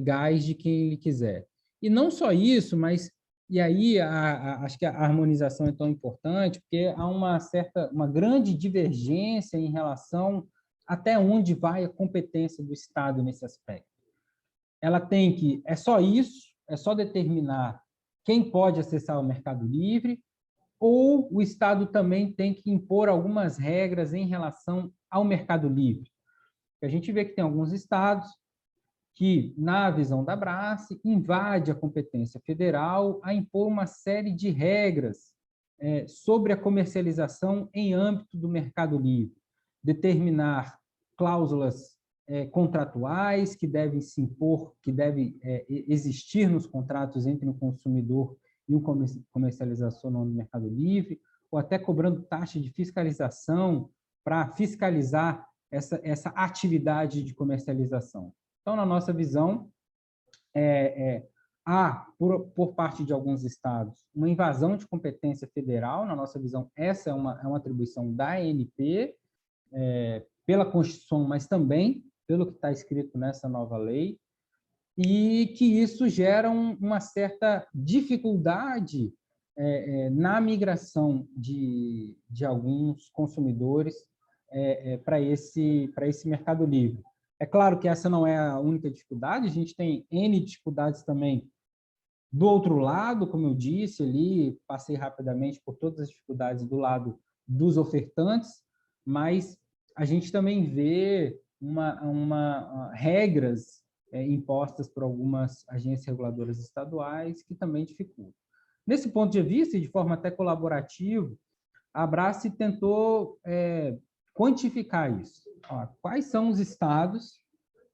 gás de quem ele quiser. E não só isso, mas, e aí acho que a harmonização é tão importante, porque há uma grande divergência em relação até onde vai a competência do Estado nesse aspecto. Ela tem que, é só determinar quem pode acessar o mercado livre, ou o Estado também tem que impor algumas regras em relação ao mercado livre. A gente vê que tem alguns estados que, na visão da Abrace, invade a competência federal a impor uma série de regras sobre a comercialização em âmbito do mercado livre, determinar cláusulas contratuais que devem se impor, que devem existir nos contratos entre um consumidor e um comercializador no mercado livre, ou até cobrando taxa de fiscalização para fiscalizar essa atividade de comercialização. Então, na nossa visão, há, por parte de alguns estados, uma invasão de competência federal. Na nossa visão, essa é uma atribuição da ANP, pela Constituição, mas também pelo que está escrito nessa nova lei, e que isso gera uma certa dificuldade na migração de alguns consumidores para esse mercado livre. É claro que essa não é a única dificuldade, a gente tem N dificuldades também do outro lado, como eu disse ali, passei rapidamente por todas as dificuldades do lado dos ofertantes, mas a gente também vê regras impostas por algumas agências reguladoras estaduais que também dificultam. Nesse ponto de vista, e de forma até colaborativa, a Abrace tentou quantificar isso. Quais são os estados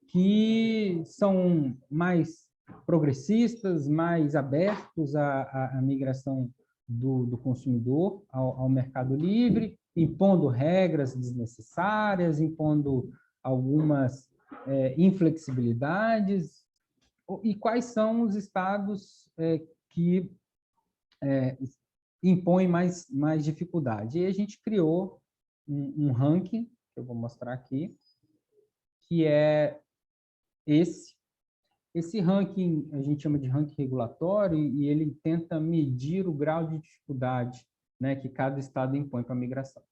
que são mais progressistas, mais abertos à migração do consumidor ao mercado livre, impondo regras desnecessárias, impondo algumas inflexibilidades, e quais são os estados que impõem mais dificuldade. E a gente criou um ranking, que eu vou mostrar aqui, que é esse. Esse ranking a gente chama de ranking regulatório e ele tenta medir o grau de dificuldade, né, que cada estado impõe para a migração.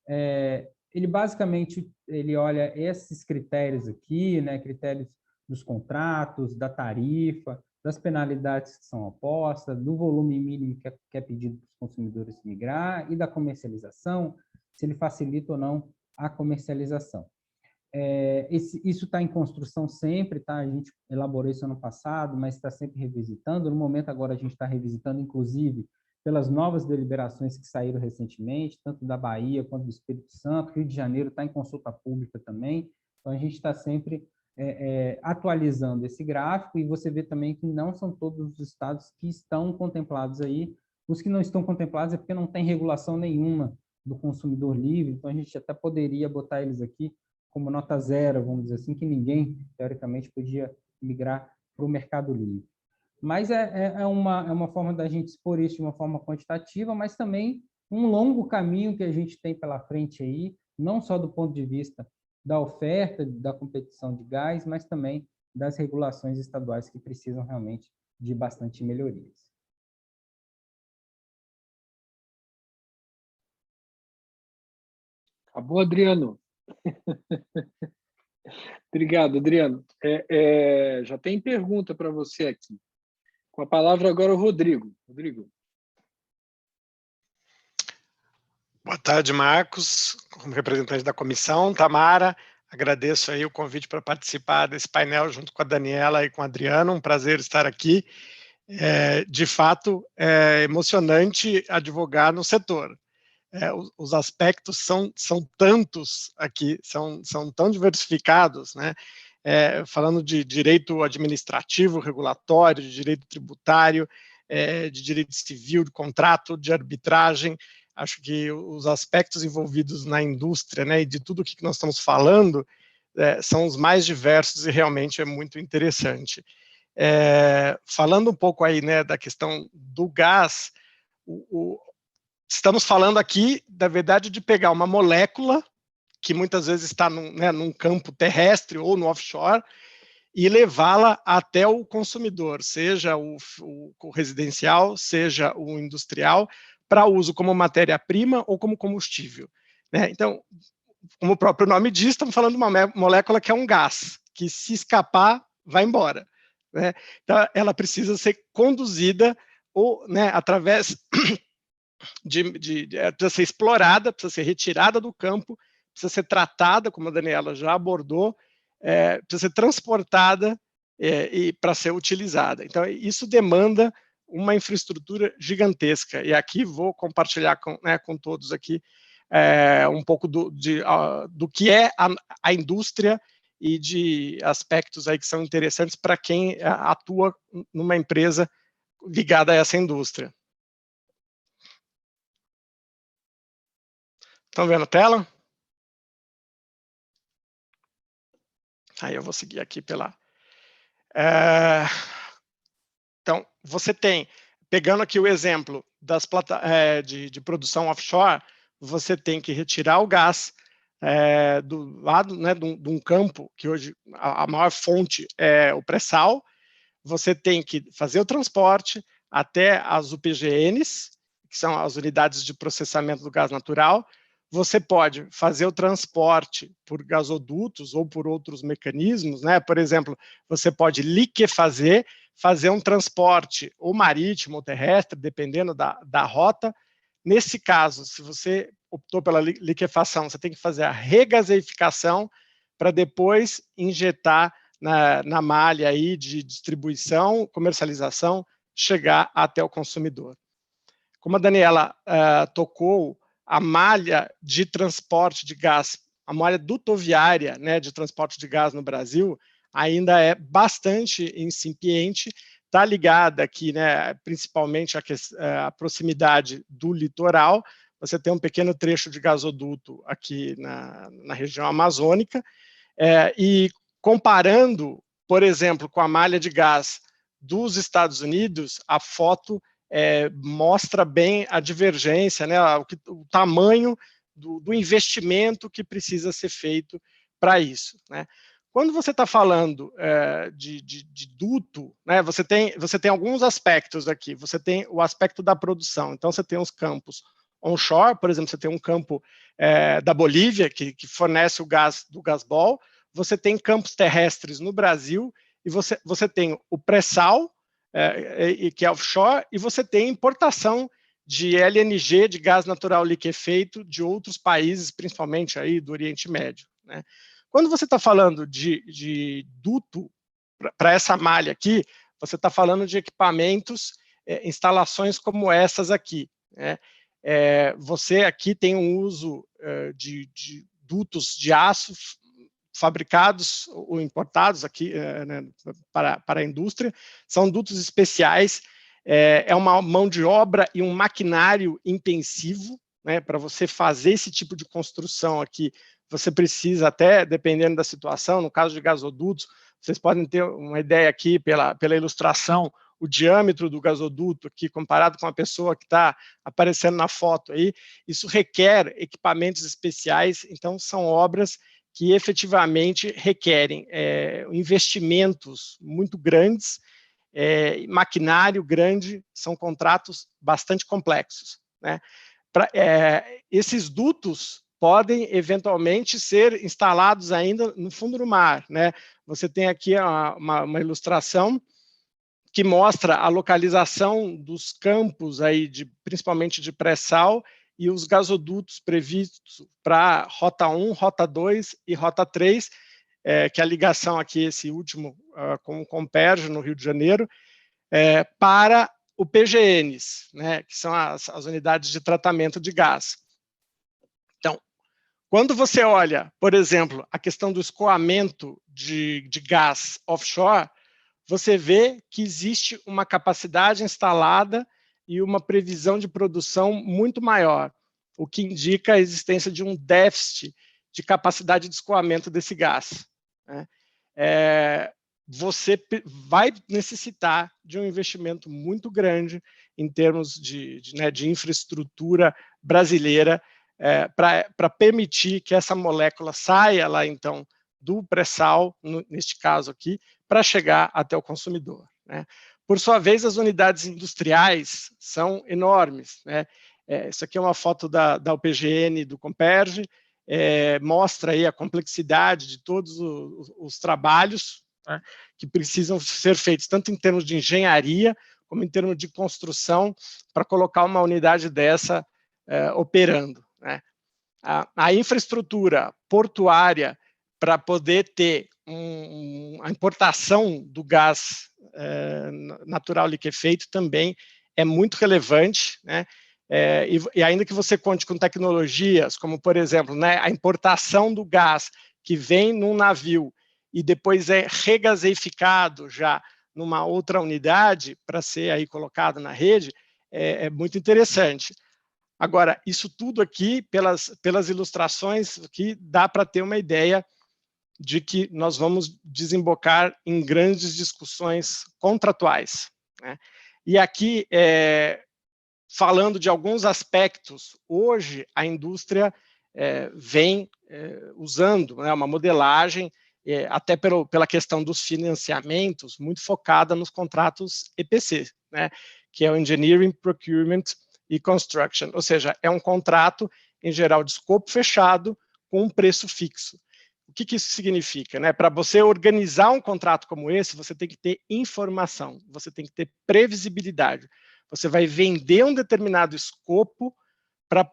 Ele basicamente olha esses critérios aqui, né, critérios dos contratos, da tarifa, das penalidades que são opostas, do volume mínimo que é pedido para os consumidores migrar e da comercialização, se ele facilita ou não a comercialização. Isso está em construção sempre, tá? A gente elaborou isso ano passado, mas está sempre revisitando. No momento agora a gente está revisitando, inclusive, pelas novas deliberações que saíram recentemente, tanto da Bahia quanto do Espírito Santo. Rio de Janeiro está em consulta pública também. Então, a gente está sempre atualizando esse gráfico, e você vê também que não são todos os estados que estão contemplados aí. Os que não estão contemplados é porque não tem regulação nenhuma do consumidor livre, então a gente até poderia botar eles aqui como nota zero, vamos dizer assim, que ninguém, teoricamente, podia migrar para o mercado livre. Mas é uma forma da gente expor isso de uma forma quantitativa, mas também um longo caminho que a gente tem pela frente aí, não só do ponto de vista da oferta, da competição de gás, mas também das regulações estaduais que precisam realmente de bastante melhorias. Acabou, Adriano? Obrigado, Adriano. Já tem pergunta para você aqui. Com a palavra agora o Rodrigo. Rodrigo. Boa tarde, Marcos, como representante da comissão. Tamara, agradeço aí o convite para participar desse painel junto com a Daniela e com o Adriano. Um prazer estar aqui. De fato, é emocionante advogar no setor. Os aspectos são tantos aqui, são tão diversificados, né? Falando de direito administrativo, regulatório, de direito tributário, de direito civil, de contrato, de arbitragem. Acho que os aspectos envolvidos na indústria, né, e de tudo o que nós estamos falando, são os mais diversos e realmente é muito interessante. Falando um pouco aí, né, da questão do gás, estamos falando aqui, na verdade, de pegar uma molécula que muitas vezes está num campo terrestre ou no offshore e levá-la até o consumidor, seja o residencial, seja o industrial, para uso como matéria-prima ou como combustível, né? Então, como o próprio nome diz, estamos falando de uma molécula que é um gás, que se escapar, vai embora, né? Então, ela precisa ser conduzida ou, né, através precisa ser explorada, precisa ser retirada do campo, precisa ser tratada, como a Daniela já abordou, precisa ser transportada e para ser utilizada. Então, isso demanda uma infraestrutura gigantesca. E aqui vou compartilhar com todos aqui um pouco do que é a indústria e de aspectos aí que são interessantes para quem atua numa empresa ligada a essa indústria. Estão vendo a tela? Aí eu vou seguir aqui pela... Então, você tem, pegando aqui o exemplo das de produção offshore, você tem que retirar o gás do lado, né, de um campo, que hoje a maior fonte é o pré-sal. Você tem que fazer o transporte até as UPGNs, que são as unidades de processamento do gás natural. Você pode fazer o transporte por gasodutos ou por outros mecanismos, né? Por exemplo, você pode liquefazer, fazer um transporte ou marítimo ou terrestre, dependendo da rota. Nesse caso, se você optou pela liquefação, você tem que fazer a regaseificação para depois injetar na malha aí de distribuição, comercialização, chegar até o consumidor. Como a Daniela tocou, a malha de transporte de gás, a malha dutoviária, né, de transporte de gás no Brasil, ainda é bastante incipiente, está ligada aqui, né, principalmente à proximidade do litoral. Você tem um pequeno trecho de gasoduto aqui na região amazônica, e comparando, por exemplo, com a malha de gás dos Estados Unidos, a foto mostra bem a divergência, né, o tamanho do investimento que precisa ser feito para isso, né? Quando você está falando de duto, né, você tem alguns aspectos aqui. Você tem o aspecto da produção. Então, você tem os campos onshore, por exemplo, você tem um campo da Bolívia, que fornece o gás do Gasbol. Você tem campos terrestres no Brasil, e você tem o pré-sal, que é offshore, e você tem importação de LNG, de gás natural liquefeito, de outros países, principalmente aí do Oriente Médio, né? Quando você está falando de duto para essa malha aqui, você está falando de equipamentos, instalações como essas aqui, né? Você aqui tem um uso de dutos de aço fabricados ou importados aqui, né, para a indústria. São dutos especiais, é uma mão de obra e um maquinário intensivo, né, para você fazer esse tipo de construção aqui. Você precisa até, dependendo da situação, no caso de gasodutos, vocês podem ter uma ideia aqui pela ilustração, o diâmetro do gasoduto aqui, comparado com a pessoa que está aparecendo na foto aí, isso requer equipamentos especiais, então são obras que efetivamente requerem investimentos muito grandes, maquinário grande, são contratos bastante complexos, né? Esses dutos podem eventualmente ser instalados ainda no fundo do mar, né? Você tem aqui uma ilustração que mostra a localização dos campos aí principalmente de pré-sal e os gasodutos previstos para Rota 1, Rota 2 e Rota 3, que é a ligação aqui, esse último, com o Comperj, no Rio de Janeiro, para o PGNs, né, que são as unidades de tratamento de gás. Então, quando você olha, por exemplo, a questão do escoamento de gás offshore, você vê que existe uma capacidade instalada e uma previsão de produção muito maior, o que indica a existência de um déficit de capacidade de escoamento desse gás, né? Você vai necessitar de um investimento muito grande em termos de infraestrutura brasileira para permitir que essa molécula saia lá, então, do pré-sal, neste caso aqui, para chegar até o consumidor, né? Por sua vez, as unidades industriais são enormes, né? Isso aqui é uma foto da UPGN, do Comperj, mostra aí a complexidade de todos os trabalhos, né, que precisam ser feitos, tanto em termos de engenharia, como em termos de construção, para colocar uma unidade dessa operando, né? A infraestrutura portuária para poder ter a importação do gás natural liquefeito também é muito relevante, né? E ainda que você conte com tecnologias, como, por exemplo, né, a importação do gás que vem num navio e depois é regaseificado já numa outra unidade para ser aí colocado na rede, é muito interessante. Agora, isso tudo aqui, pelas ilustrações, aqui dá para ter uma ideia de que nós vamos desembocar em grandes discussões contratuais, né? E aqui, falando de alguns aspectos, hoje a indústria vem usando, né, uma modelagem, até pela questão dos financiamentos, muito focada nos contratos EPC, né, que é o Engineering, Procurement e Construction, ou seja, é um contrato, em geral, de escopo fechado, com um preço fixo. O que isso significa, né? Para você organizar um contrato como esse, você tem que ter informação, você tem que ter previsibilidade. Você vai vender um determinado escopo para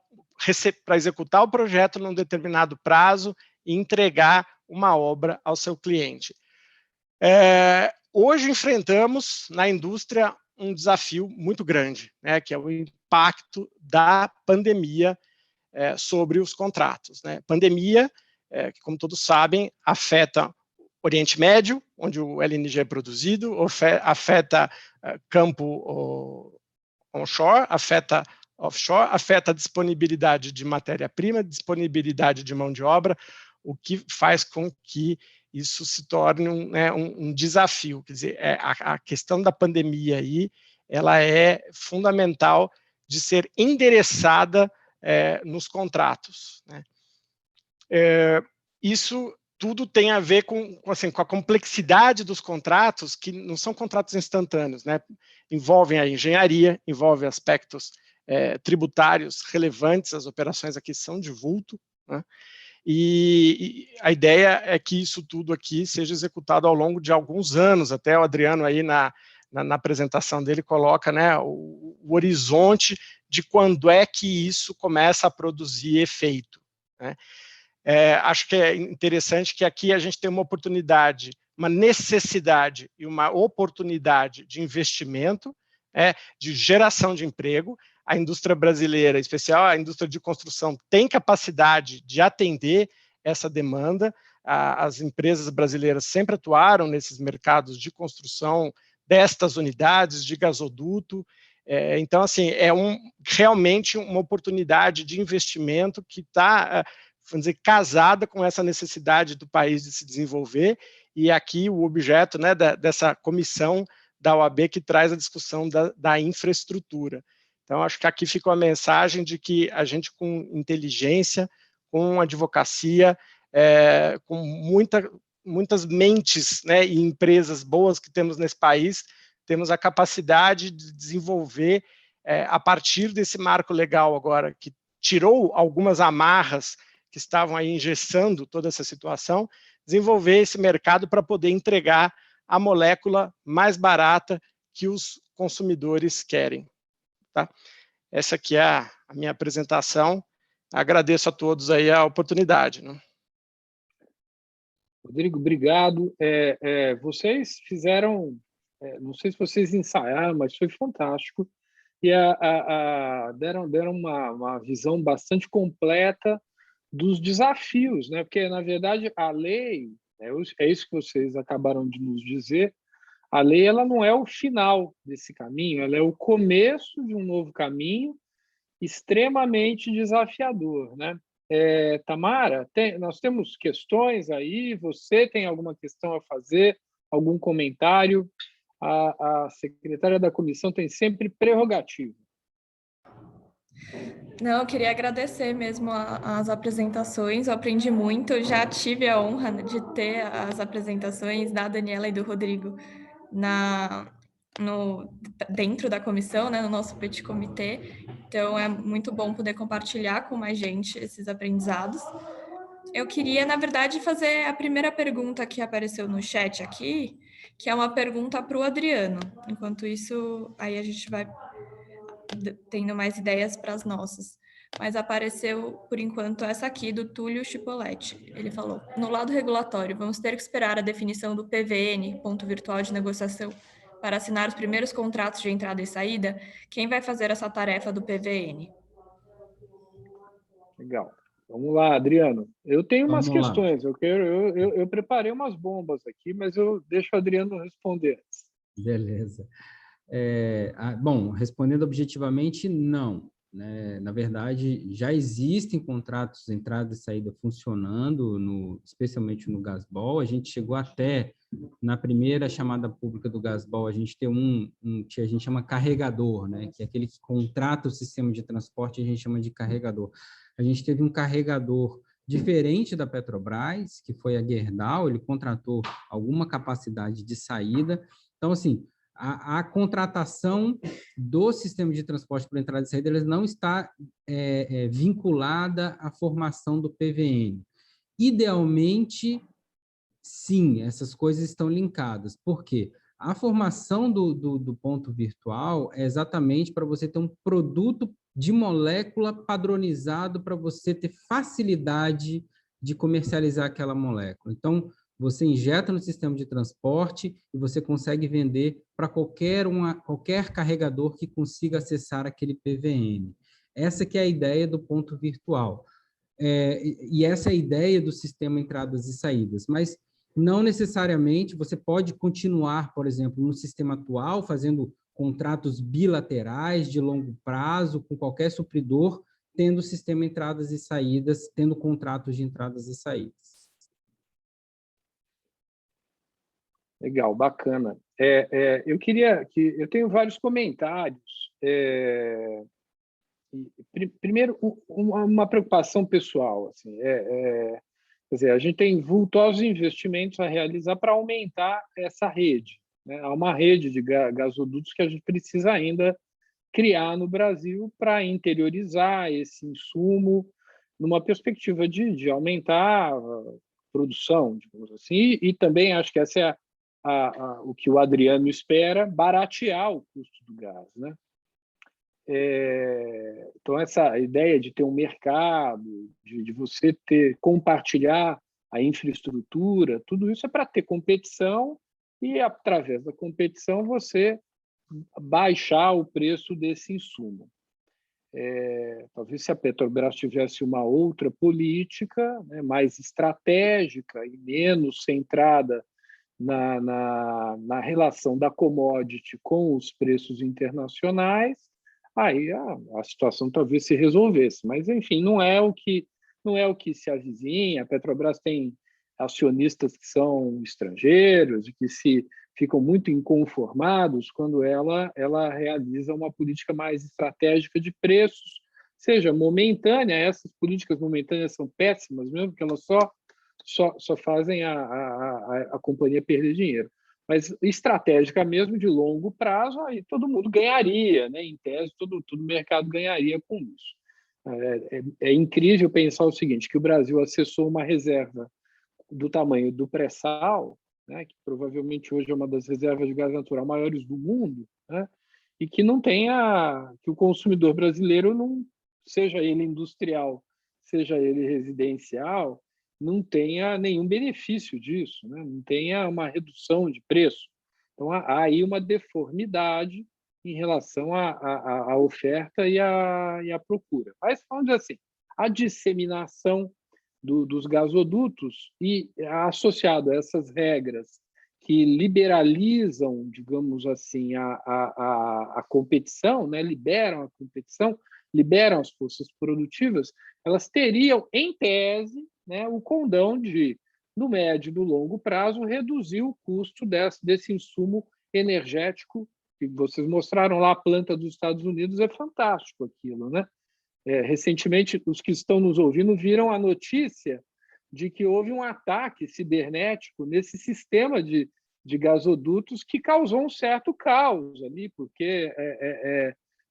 executar o projeto num determinado prazo e entregar uma obra ao seu cliente. Hoje enfrentamos na indústria um desafio muito grande, né, que é o impacto da pandemia sobre os contratos, né? Pandemia, que, como todos sabem, afeta Oriente Médio, onde o LNG é produzido, afeta campo onshore, afeta offshore, afeta a disponibilidade de matéria-prima, disponibilidade de mão de obra, o que faz com que isso se torne um desafio. Quer dizer, a questão da pandemia aí, ela é fundamental de ser endereçada nos contratos, né? Isso tudo tem a ver com a complexidade dos contratos, que não são contratos instantâneos, né? Envolvem a engenharia, envolvem aspectos tributários relevantes, as operações aqui são de vulto, né? E a ideia é que isso tudo aqui seja executado ao longo de alguns anos. Até o Adriano aí na apresentação dele coloca, né, o horizonte de quando é que isso começa a produzir efeito, né? Acho que é interessante que aqui a gente tem uma oportunidade, uma necessidade e uma oportunidade de investimento, de geração de emprego. A indústria brasileira, em especial a indústria de construção, tem capacidade de atender essa demanda. As empresas brasileiras sempre atuaram nesses mercados de construção destas unidades, de gasoduto. Então, assim, realmente uma oportunidade de investimento que está, vamos dizer, casada com essa necessidade do país de se desenvolver, e aqui o objeto, né, dessa comissão da OAB que traz a discussão da infraestrutura. Então, acho que aqui fica a mensagem de que a gente, com inteligência, com advocacia, com muitas mentes, né, e empresas boas que temos nesse país, temos a capacidade de desenvolver, a partir desse marco legal agora, que tirou algumas amarras que estavam aí engessando toda essa situação, desenvolver esse mercado para poder entregar a molécula mais barata que os consumidores querem. Tá? Essa aqui é a minha apresentação. Agradeço a todos aí a oportunidade, né? Rodrigo, obrigado. Vocês fizeram, não sei se vocês ensaiaram, mas foi fantástico. E deram uma visão bastante completa dos desafios, né? Porque, na verdade, a lei, é isso que vocês acabaram de nos dizer, a lei ela não é o final desse caminho, ela é o começo de um novo caminho extremamente desafiador, né? Tamara, nós temos questões aí, você tem alguma questão a fazer, algum comentário? A secretária da comissão tem sempre prerrogativa. Não, eu queria agradecer mesmo as apresentações, eu aprendi muito, eu já tive a honra de ter as apresentações da Daniela e do Rodrigo dentro da comissão, né, no nosso petit comitê, então é muito bom poder compartilhar com mais gente esses aprendizados. Eu queria, na verdade, fazer a primeira pergunta que apareceu no chat aqui, que é uma pergunta para o Adriano. Enquanto isso, aí a gente vai tendo mais ideias para as nossas. Mas apareceu, por enquanto, essa aqui, do Túlio Chipoletti. Ele falou: no lado regulatório, vamos ter que esperar a definição do PVN, ponto virtual de negociação, para assinar os primeiros contratos de entrada e saída. Quem vai fazer essa tarefa do PVN? Legal. Vamos lá, Adriano. Eu tenho umas questões. Eu preparei umas bombas aqui, mas eu deixo o Adriano responder. Beleza. Bom, respondendo objetivamente, não. Né? Na verdade, já existem contratos de entrada e saída funcionando, especialmente no Gasbol. A gente chegou até, na primeira chamada pública do Gasbol, a gente tem que a gente chama carregador, né? Que é aquele que contrata o sistema de transporte, a gente chama de carregador. A gente teve um carregador diferente da Petrobras, que foi a Gerdau, ele contratou alguma capacidade de saída. Então, assim, a contratação do sistema de transporte por entrada e saída ela não está vinculada à formação do PVN. Idealmente, sim, essas coisas estão linkadas. Por quê? A formação do ponto virtual é exatamente para você ter um produto de molécula padronizado para você ter facilidade de comercializar aquela molécula. Então, você injeta no sistema de transporte e você consegue vender para qualquer carregador que consiga acessar aquele PVN. Essa que é a ideia do ponto virtual. E essa é a ideia do sistema entradas e saídas. Mas Não necessariamente você pode continuar, por exemplo, no sistema atual, fazendo contratos bilaterais de longo prazo com qualquer supridor, tendo sistema entradas e saídas, tendo contratos de entradas e saídas. Legal, bacana. Eu tenho vários comentários. Primeiro, uma preocupação pessoal. Assim, quer dizer, a gente tem vultosos investimentos a realizar para aumentar essa rede, né? Há uma rede de gasodutos que a gente precisa ainda criar no Brasil para interiorizar esse insumo numa perspectiva de aumentar a produção, digamos assim, e também acho que essa é o que o Adriano espera, baratear o custo do gás, né? Então, essa ideia de ter um mercado, de você compartilhar a infraestrutura, tudo isso é para ter competição e, através da competição, você baixar o preço desse insumo. Talvez se a Petrobras tivesse uma outra política, né, mais estratégica e menos centrada na relação da commodity com os preços internacionais, aí a situação talvez se resolvesse. Mas, enfim, não é o que se avizinha. A Petrobras tem acionistas que são estrangeiros e que ficam muito inconformados quando ela realiza uma política mais estratégica de preços, seja momentânea. Essas políticas momentâneas são péssimas mesmo, porque elas só fazem a companhia perder dinheiro. Mas estratégica mesmo, de longo prazo, aí todo mundo ganharia, né? Em tese, todo o mercado ganharia com isso. É incrível pensar o seguinte, que o Brasil acessou uma reserva do tamanho do pré-sal, né, que provavelmente hoje é uma das reservas de gás natural maiores do mundo, né, e que não tenha, que o consumidor brasileiro, não, seja ele industrial, seja ele residencial, não tenha nenhum benefício disso, né, não tenha uma redução de preço. Então, há aí uma deformidade em relação à oferta e à procura. Mas, vamos dizer assim, a disseminação dos gasodutos e, associado a essas regras que liberalizam, digamos assim, a competição, né? Liberam a competição, liberam as forças produtivas, elas teriam, em tese, né, o condão de, no médio e no longo prazo, reduzir o custo desse insumo energético que vocês mostraram lá. A planta dos Estados Unidos é fantástico aquilo, né? Recentemente, os que estão nos ouvindo viram a notícia de que houve um ataque cibernético nesse sistema de gasodutos que causou um certo caos ali, porque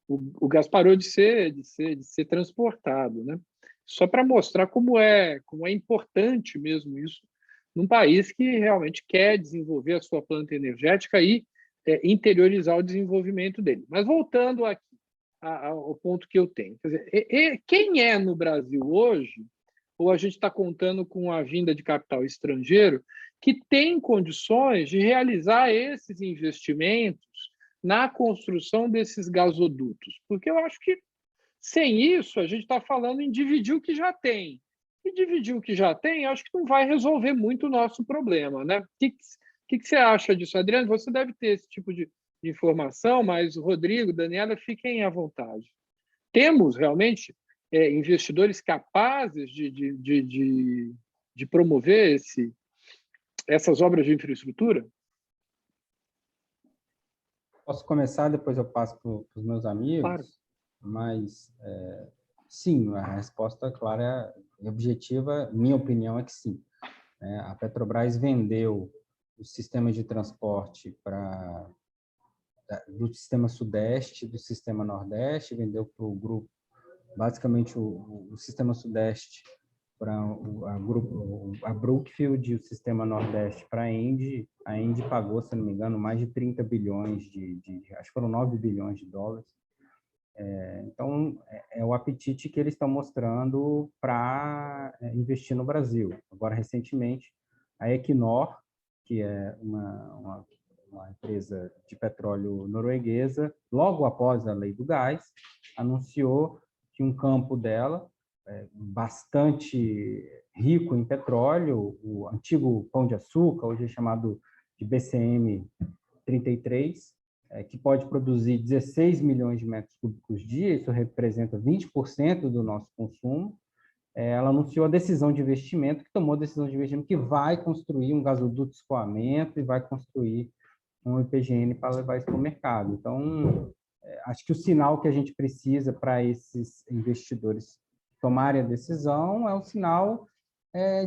o gás parou de ser transportado, né? Só para mostrar como é importante mesmo isso num país que realmente quer desenvolver a sua planta energética e interiorizar o desenvolvimento dele. Mas voltando aqui ao ponto que eu tenho. Quer dizer, quem é no Brasil hoje, ou a gente está contando com a vinda de capital estrangeiro, que tem condições de realizar esses investimentos na construção desses gasodutos? Porque eu acho que, sem isso, a gente está falando em dividir o que já tem. E dividir o que já tem, acho que não vai resolver muito o nosso problema, né? O que você acha disso, Adriano? Você deve ter esse tipo de informação, mas Rodrigo, Daniela, fiquem à vontade. Temos realmente investidores capazes de promover essas obras de infraestrutura? Posso começar, depois eu passo para os meus amigos? Claro. Mas, sim, a resposta clara e objetiva, minha opinião, é que sim. A Petrobras vendeu o sistema de transporte do sistema Sudeste, do sistema Nordeste, vendeu para o grupo, basicamente o sistema Sudeste para a Brookfield e o sistema Nordeste para a Engie. A Engie pagou, se não me engano, mais de 30 bilhões acho que foram 9 bilhões de dólares. Então, é o apetite que eles estão mostrando para investir no Brasil. Agora, recentemente, a Equinor, que é uma empresa de petróleo norueguesa, logo após a lei do gás, anunciou que um campo dela bastante rico em petróleo, o antigo Pão de Açúcar, hoje é chamado de BCM 33, que pode produzir 16 milhões de metros cúbicos dia, isso representa 20% do nosso consumo. Ela anunciou a decisão de investimento, que tomou a decisão de investimento que vai construir um gasoduto de escoamento e vai construir um IPGN para levar isso para o mercado. Então, acho que o sinal que a gente precisa para esses investidores tomarem a decisão é um sinal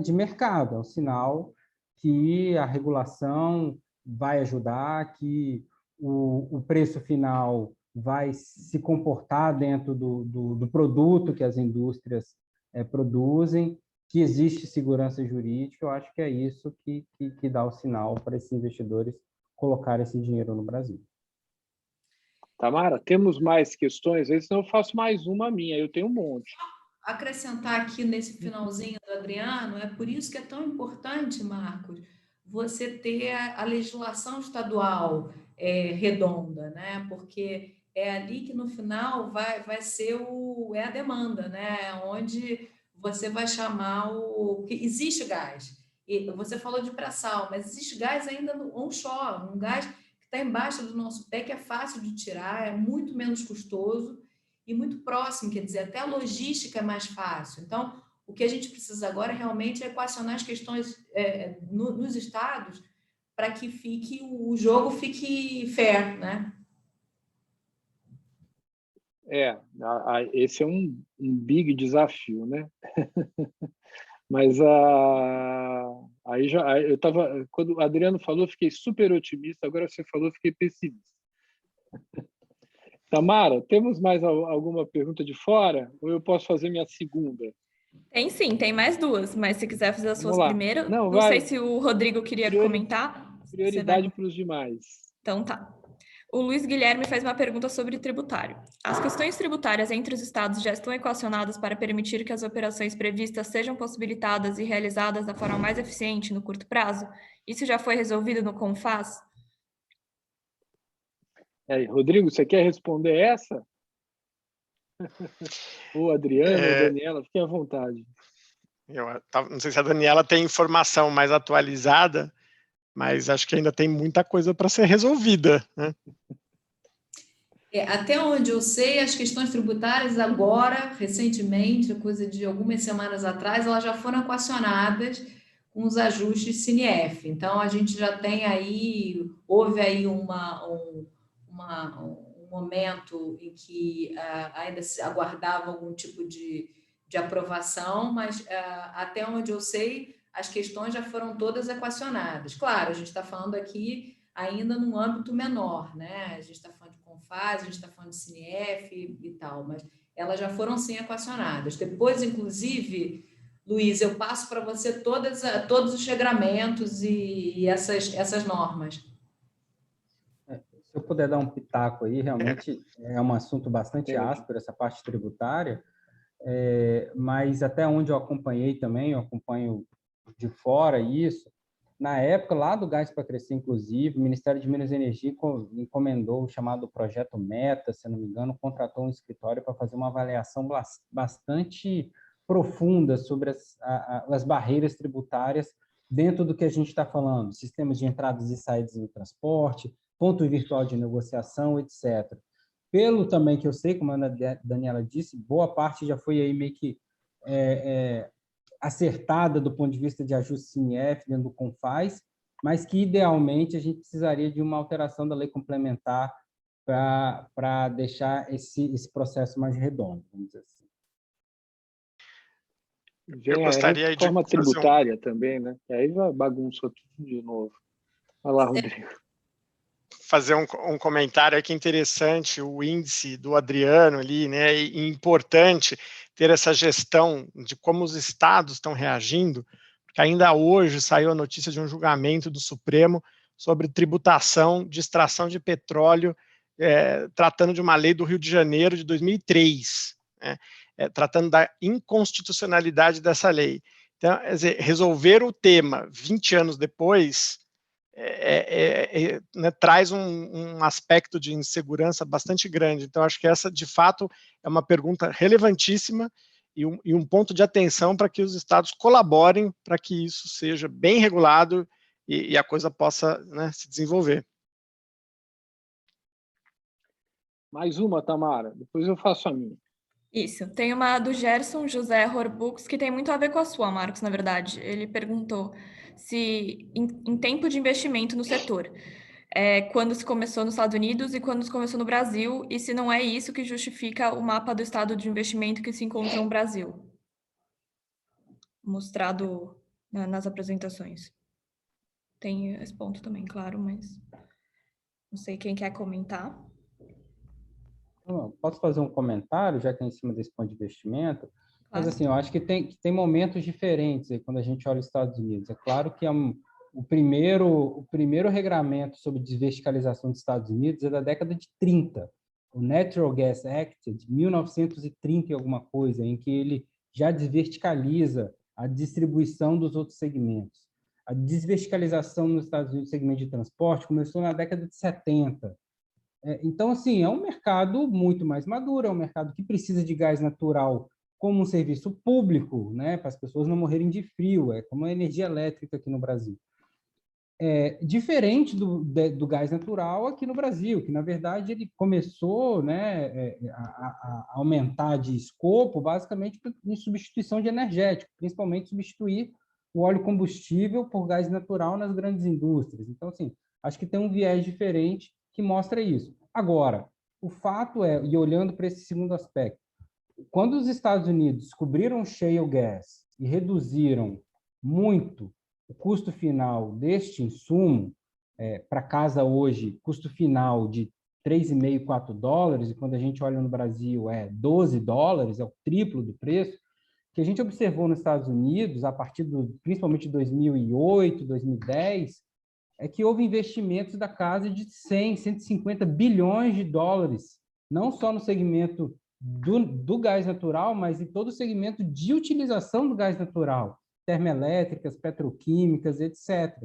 de mercado, é um sinal que a regulação vai ajudar, que o preço final vai se comportar dentro do produto que as indústrias produzem, que existe segurança jurídica. Eu acho que é isso que dá o sinal para esses investidores colocar esse dinheiro no Brasil. Tamara, temos mais questões? Senão eu faço mais uma minha, eu tenho um monte. Acrescentar aqui nesse finalzinho do Adriano, é por isso que é tão importante, Marcos, você ter a legislação estadual redonda, né? Porque é ali que no final vai ser a demanda, né? Onde você vai chamar que existe gás. E você falou de pré-sal, mas existe gás ainda no onshore, um gás que está embaixo do nosso pé, que é fácil de tirar, é muito menos custoso e muito próximo, quer dizer, até a logística é mais fácil. Então, o que a gente precisa agora realmente é equacionar as questões nos estados para que o jogo fique fair, né? Esse é um big desafio, né? Mas aí eu estava, quando o Adriano falou, fiquei super otimista, agora você falou, fiquei pessimista. Tamara, temos mais alguma pergunta de fora? Ou eu posso fazer minha segunda? Tem sim, tem mais duas, mas se quiser fazer as suas primeiras, não sei se o Rodrigo queria comentar. Prioridade para os demais. Então tá. O Luiz Guilherme faz uma pergunta sobre tributário. As questões tributárias entre os estados já estão equacionadas para permitir que as operações previstas sejam possibilitadas e realizadas da forma mais eficiente no curto prazo? Isso já foi resolvido no CONFAS? Rodrigo, você quer responder essa? Ou Adriano, ou Daniela, fiquem à vontade. Não sei se a Daniela tem informação mais atualizada, mas acho que ainda tem muita coisa para ser resolvida, né? Até onde eu sei, as questões tributárias agora, recentemente, coisa de algumas semanas atrás, elas já foram equacionadas com os ajustes CINEF. Então, a gente já tem houve aí um momento em que ainda se aguardava algum tipo de aprovação, mas até onde eu sei, as questões já foram todas equacionadas. Claro, a gente está falando aqui ainda num âmbito menor, né? A gente está falando de CONFAS, a gente está falando de CINEF e tal, mas elas já foram sim equacionadas. Depois, inclusive, Luiz, eu passo para você todos os regramentos e essas normas. Se eu puder dar um pitaco aí, realmente é um assunto bastante áspero, essa parte tributária, mas até onde eu acompanhei também, eu acompanho de fora isso, na época, lá do Gás para Crescer, inclusive, o Ministério de Minas e Energia encomendou o chamado Projeto Meta, se não me engano, contratou um escritório para fazer uma avaliação bastante profunda sobre as barreiras tributárias dentro do que a gente está falando, sistemas de entradas e saídas no transporte, ponto virtual de negociação, etc. Pelo também que eu sei, como a Daniela disse, boa parte já foi aí meio que acertada do ponto de vista de ajuste CINEF dentro do CONFAS, mas que, idealmente, a gente precisaria de uma alteração da lei complementar para deixar esse processo mais redondo, vamos dizer assim. Eu gostaria de reforma tributária também, né? E aí bagunça tudo de novo. Vai lá, Rodrigo. Fazer um comentário aqui interessante, o índice do Adriano ali, né? E importante ter essa gestão de como os estados estão reagindo, porque ainda hoje saiu a notícia de um julgamento do Supremo sobre tributação de extração de petróleo, tratando de uma lei do Rio de Janeiro de 2003, né? Tratando da inconstitucionalidade dessa lei. Então, quer dizer, resolver o tema 20 anos depois né, traz um aspecto de insegurança bastante grande. Então, acho que essa, de fato, é uma pergunta relevantíssima e um ponto de atenção para que os estados colaborem para que isso seja bem regulado e a coisa possa, né, se desenvolver. Mais uma, Tamara, depois eu faço a minha. Isso, tem uma do Gerson José Horbux, que tem muito a ver com a sua, Marcos, na verdade. Ele perguntou se, em tempo de investimento no setor, quando se começou nos Estados Unidos e quando se começou no Brasil, e se não é isso que justifica o mapa do estado de investimento que se encontra no Brasil, mostrado nas apresentações. Tem esse ponto também, claro, mas não sei quem quer comentar. Posso fazer um comentário, já que é em cima desse ponto de investimento? Mas, Claro. assim, eu acho que tem momentos diferentes aí, quando a gente olha os Estados Unidos. É claro que o primeiro regramento sobre desverticalização dos Estados Unidos é da década de 30, o Natural Gas Act, de 1930 e alguma coisa, em que ele já desverticaliza a distribuição dos outros segmentos. A desverticalização nos Estados Unidos do segmento de transporte começou na década de 70. Então, assim, é um mercado muito mais maduro, é um mercado que precisa de gás natural como um serviço público, né, para as pessoas não morrerem de frio, é como a energia elétrica aqui no Brasil. Diferente do gás natural aqui no Brasil, que, na verdade, ele começou, né, a aumentar de escopo, basicamente, em substituição de energético, principalmente substituir o óleo combustível por gás natural nas grandes indústrias. Então, assim, acho que tem um viés diferente que mostra isso. Agora, o fato é, e olhando para esse segundo aspecto, quando os Estados Unidos descobriram o shale gas e reduziram muito o custo final deste insumo, para casa hoje, custo final de $3,5, $4, e quando a gente olha no Brasil é $12, é o triplo do preço, que a gente observou nos Estados Unidos, a partir principalmente de 2008, 2010, é que houve investimentos da casa de 100, 150 bilhões de dólares, não só no segmento do gás natural, mas em todo o segmento de utilização do gás natural, termoelétricas, petroquímicas, etc.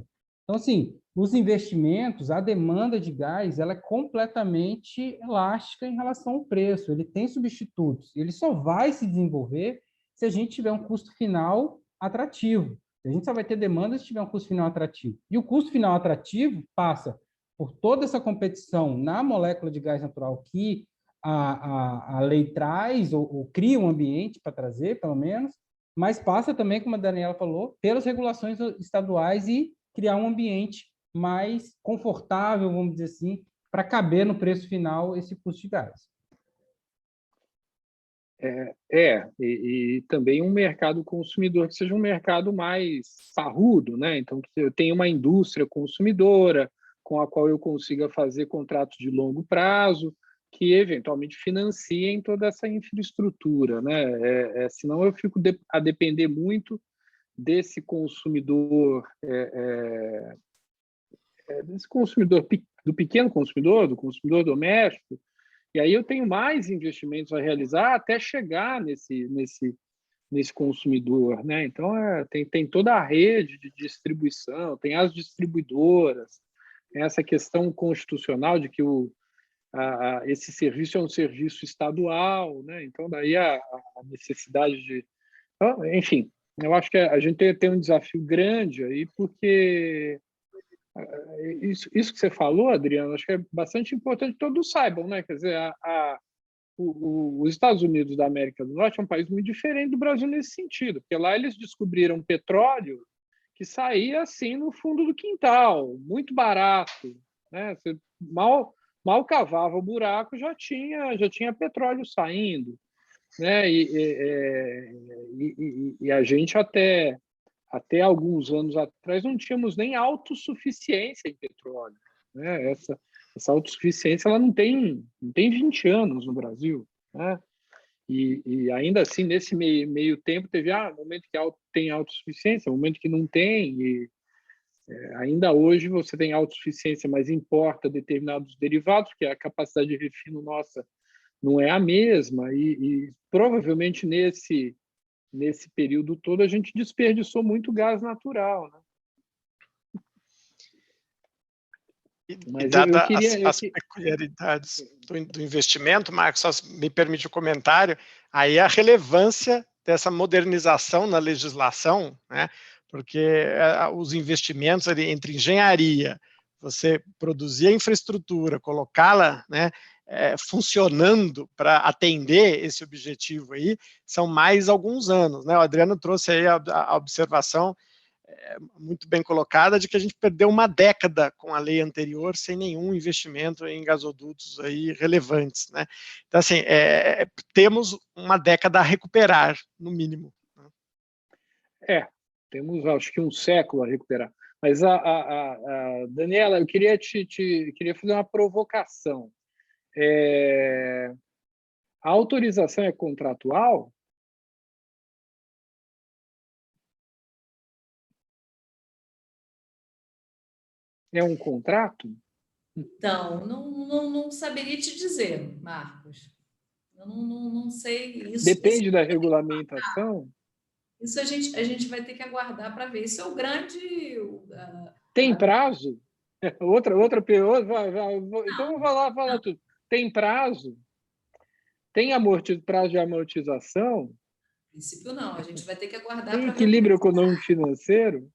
Então, assim, os investimentos, a demanda de gás, ela é completamente elástica em relação ao preço. Ele tem substitutos. Ele só vai se desenvolver se a gente tiver um custo final atrativo. A gente só vai ter demanda se tiver um custo final atrativo. E o custo final atrativo passa por toda essa competição na molécula de gás natural que a lei traz, ou cria um ambiente para trazer, pelo menos, mas passa também, como a Daniela falou, pelas regulações estaduais e criar um ambiente mais confortável, vamos dizer assim, para caber no preço final esse custo de gás. E também um mercado consumidor que seja um mercado mais parrudo, né? Então, que eu tenha uma indústria consumidora com a qual eu consiga fazer contratos de longo prazo, que eventualmente financiem toda essa infraestrutura, né? Senão eu fico a depender muito desse consumidor, do pequeno consumidor, do consumidor doméstico. E aí eu tenho mais investimentos a realizar até chegar nesse consumidor, né? Então, tem toda a rede de distribuição, tem as distribuidoras, tem essa questão constitucional de que esse serviço é um serviço estadual, né? Então, daí a necessidade de... Enfim, eu acho que a gente tem um desafio grande aí, porque... Isso que você falou, Adriano, acho que é bastante importante que todos saibam, né? Quer dizer, os Estados Unidos da América do Norte é um país muito diferente do Brasil nesse sentido, porque lá eles descobriram petróleo que saía assim no fundo do quintal, muito barato, né? Você mal cavava o buraco, já tinha petróleo saindo, né? E a gente até alguns anos atrás não tínhamos nem autossuficiência em petróleo, né? Essa autossuficiência ela não tem 20 anos no Brasil, né? E ainda assim, nesse meio tempo, teve momento que tem autossuficiência, momento que não tem, e ainda hoje você tem autossuficiência, mas importa determinados derivados, porque a capacidade de refino nossa não é a mesma, e provavelmente nesse período todo a gente desperdiçou muito gás natural, né? E dada as peculiaridades do investimento, Marcos, só me permite o comentário, aí a relevância dessa modernização na legislação, né? Porque os investimentos ali entre engenharia, você produzir a infraestrutura, colocá-la, né, funcionando para atender esse objetivo aí, são mais alguns anos, né? O Adriano trouxe aí a observação muito bem colocada de que a gente perdeu uma década com a lei anterior sem nenhum investimento em gasodutos aí relevantes, né? Então, assim, temos uma década a recuperar, no mínimo. Temos, acho que, um século a recuperar. Mas, Daniela, eu queria queria fazer uma provocação. A autorização é contratual? É um contrato? Então, não saberia te dizer, Marcos. Eu não sei. Depende da regulamentação? Isso a gente vai ter que aguardar para ver. Isso é o grande... Tem prazo? Outra pergunta. Então, vou falar tudo. Tem prazo? Tem prazo de amortização? No princípio, não. A gente vai ter que aguardar Tem para ver. equilíbrio econômico-financeiro?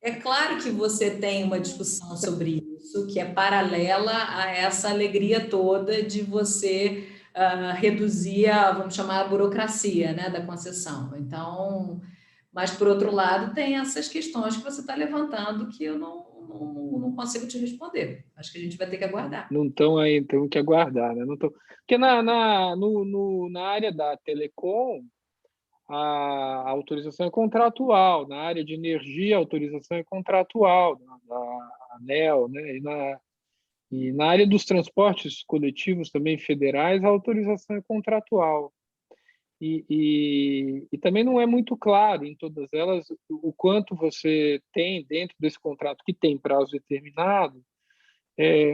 É claro que você tem uma discussão sobre isso, que é paralela a essa alegria toda de você reduzir vamos chamar, a burocracia, né, da concessão. Então, mas, por outro lado, tem essas questões que você está levantando que eu não consigo te responder. Acho que a gente vai ter que aguardar. Não estão aí, tem que aguardar, né? Não tão... Porque na área da telecom, a autorização é contratual, na área de energia, a autorização é contratual, da ANEEL, né? E na área dos transportes coletivos também federais, a autorização é contratual. E também não é muito claro em todas elas o quanto você tem dentro desse contrato que tem prazo determinado,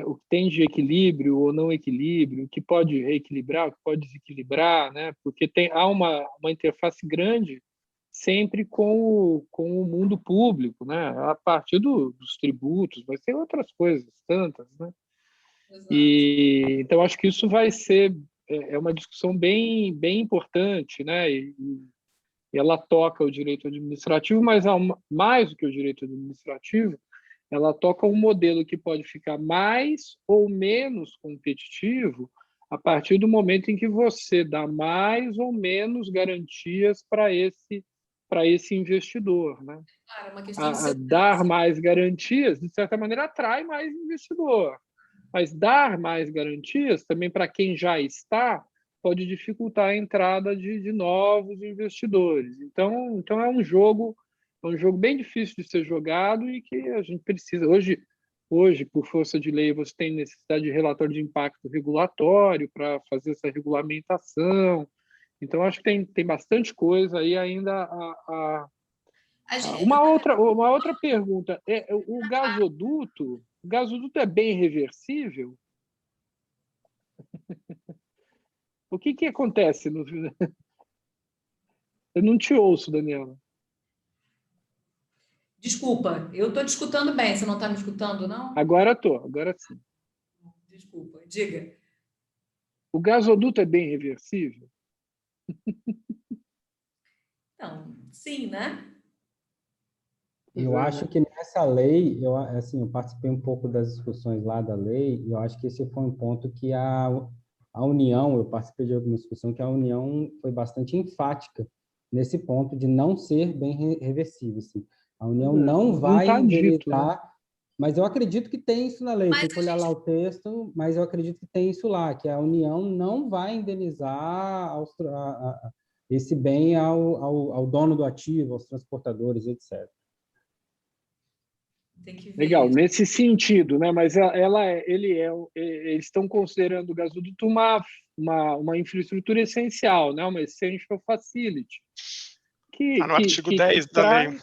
o que tem de equilíbrio ou não equilíbrio, o que pode reequilibrar, o que pode desequilibrar, né? Porque há uma interface grande sempre com o mundo público, né? A partir dos tributos, mas tem outras coisas tantas, né? Então acho que isso vai ser uma discussão bem importante, né? E ela toca o direito administrativo, mas mais do que o direito administrativo, ela toca um modelo que pode ficar mais ou menos competitivo a partir do momento em que você dá mais ou menos garantias para esse investidor, né? Claro, é uma questão de Dar mais garantias, de certa maneira, atrai mais investidor. Mas dar mais garantias, também para quem já está, pode dificultar a entrada de novos investidores. Então é um jogo bem difícil de ser jogado e que a gente precisa. Hoje, por força de lei, você tem necessidade de relatório de impacto regulatório para fazer essa regulamentação. Então, acho que tem bastante coisa aí ainda. Uma outra pergunta. O gasoduto é bem reversível? O que acontece? Eu não te ouço, Daniela. Desculpa, eu estou te escutando bem. Você não está me escutando, não? Agora sim. Desculpa, diga. O gasoduto é bem reversível? Então, sim, né? Eu acho que nessa lei, eu participei um pouco das discussões lá da lei, e eu acho que esse foi um ponto que a União, eu participei de alguma discussão que a União foi bastante enfática nesse ponto de não ser bem reversível. Assim. A União não vai indenizar, né? Mas eu acredito que tem isso na lei, tem que olhar lá o texto, mas eu acredito que tem isso lá, que a União não vai indenizar esse bem ao dono do ativo, aos transportadores, etc. Tem que ver. Legal, nesse sentido, né? Mas eles estão considerando o gasoduto uma infraestrutura essencial, né? Uma essential facility. No artigo 10 da lei.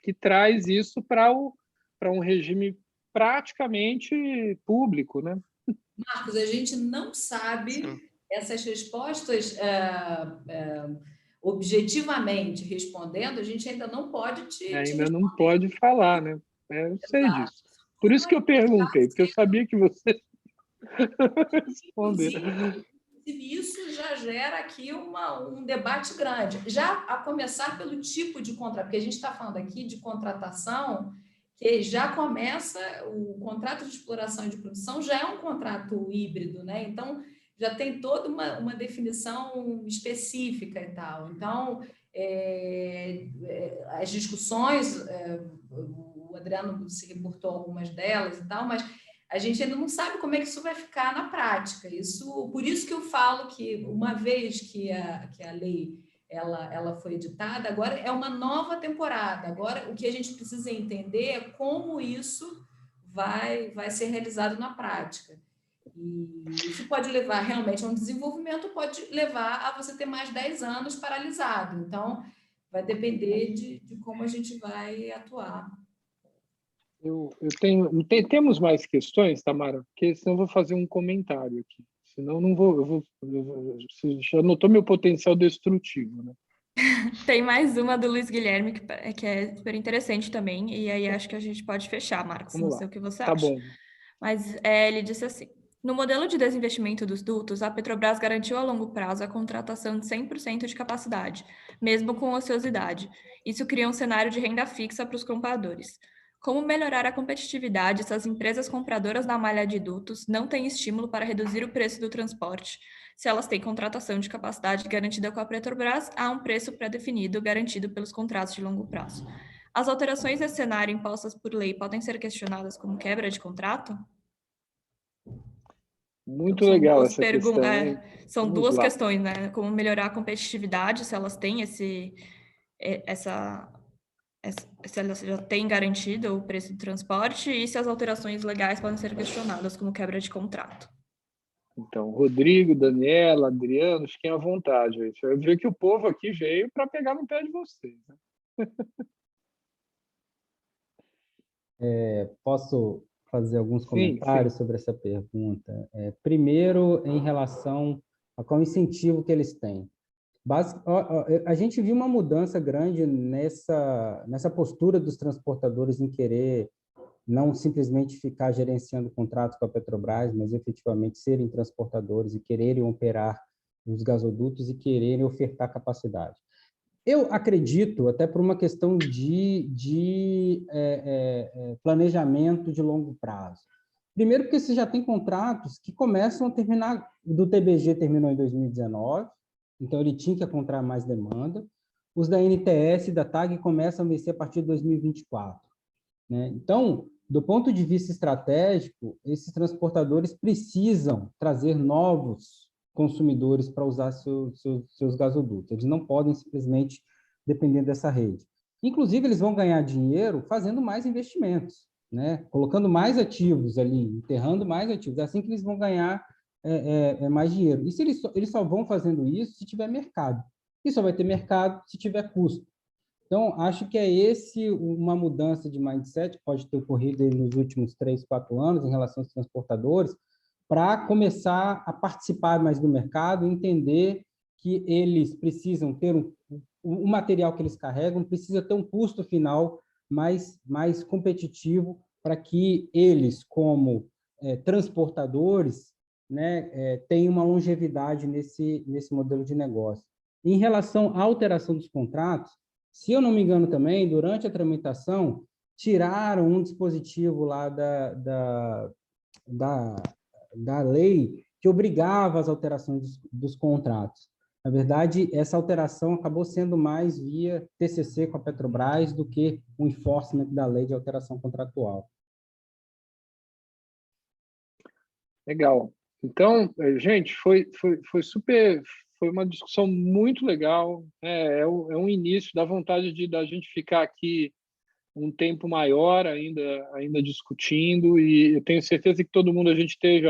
Que traz isso para um regime praticamente público, né? Marcos, a gente não sabe essas respostas objetivamente respondendo, a gente ainda não pode ainda não pode falar, né? Eu sei disso. Por isso que eu perguntei, porque eu sabia que você responder. Inclusive, isso já já gera aqui um debate grande. Já a começar pelo tipo de contrato, porque a gente está falando aqui de contratação, que já começa, o contrato de exploração e de produção já é um contrato híbrido, né? Então, já tem toda uma definição específica e tal. Então, as discussões, o Adriano se reportou algumas delas e tal, mas a gente ainda não sabe como é que isso vai ficar na prática. Por isso que eu falo que, uma vez que a lei ela foi editada, agora é uma nova temporada. Agora, o que a gente precisa entender é como isso vai ser realizado na prática. E isso pode levar realmente a um desenvolvimento, pode levar a você ter mais 10 anos paralisado. Então, vai depender de como a gente vai atuar. Temos mais questões, Tamara? Porque senão eu vou fazer um comentário aqui. Senão não vou. Você já notou meu potencial destrutivo, né? Tem mais uma do Luiz Guilherme, que é super interessante também, e aí acho que a gente pode fechar, Marcos, Vamos não lá. sei o que você Tá acha. bom. Mas ele disse assim: no modelo de desinvestimento dos dutos, a Petrobras garantiu a longo prazo a contratação de 100% de capacidade, mesmo com ociosidade. Isso cria um cenário de renda fixa para os compradores. Como melhorar a competitividade se as empresas compradoras da malha de dutos não têm estímulo para reduzir o preço do transporte, se elas têm contratação de capacidade garantida com a Petrobras a um preço pré-definido garantido pelos contratos de longo prazo? As alterações desse cenário impostas por lei podem ser questionadas como quebra de contrato? Muito Então, legal essa questão, hein? são Vamos duas lá. questões, né? Como melhorar a competitividade, se elas têm se elas já têm garantido o preço do transporte e se as alterações legais podem ser questionadas como quebra de contrato. Então, Rodrigo, Daniela, Adriano, fiquem à vontade. Você vai ver que o povo aqui veio para pegar no pé de vocês, né? Posso fazer alguns Sim, comentários sim. sobre essa pergunta? Primeiro, em relação a qual incentivo que eles têm. A gente viu uma mudança grande nessa postura dos transportadores em querer não simplesmente ficar gerenciando contratos com a Petrobras, mas efetivamente serem transportadores e quererem operar os gasodutos e quererem ofertar capacidade. Eu acredito, até por uma questão de planejamento de longo prazo. Primeiro, porque você já tem contratos que começam a terminar, do TBG terminou em 2019, então ele tinha que encontrar mais demanda. Os da NTS e da TAG começam a vencer a partir de 2024. Né? Então, do ponto de vista estratégico, esses transportadores precisam trazer novos consumidores para usar seus gasodutos. Eles não podem simplesmente depender dessa rede. Inclusive, eles vão ganhar dinheiro fazendo mais investimentos, né? Colocando mais ativos ali, enterrando mais ativos. É assim que eles vão ganhar mais dinheiro. E se eles só vão fazendo isso se tiver mercado. E só vai ter mercado se tiver custo. Então, acho que uma mudança de mindset que pode ter ocorrido nos últimos 3, 4 anos em relação aos transportadores, para começar a participar mais do mercado, entender que eles precisam ter o material que eles carregam, precisa ter um custo final mais competitivo para que eles, como transportadores, né, tenham uma longevidade nesse modelo de negócio. Em relação à alteração dos contratos, se eu não me engano também, durante a tramitação, tiraram um dispositivo lá da lei que obrigava as alterações dos contratos. Na verdade, essa alteração acabou sendo mais via TCC com a Petrobras do que o enforcement da lei de alteração contratual. Legal. Então, gente, foi super, foi uma discussão muito legal. É um início, dá vontade da gente ficar aqui um tempo maior ainda discutindo, e eu tenho certeza que todo mundo, a gente teve,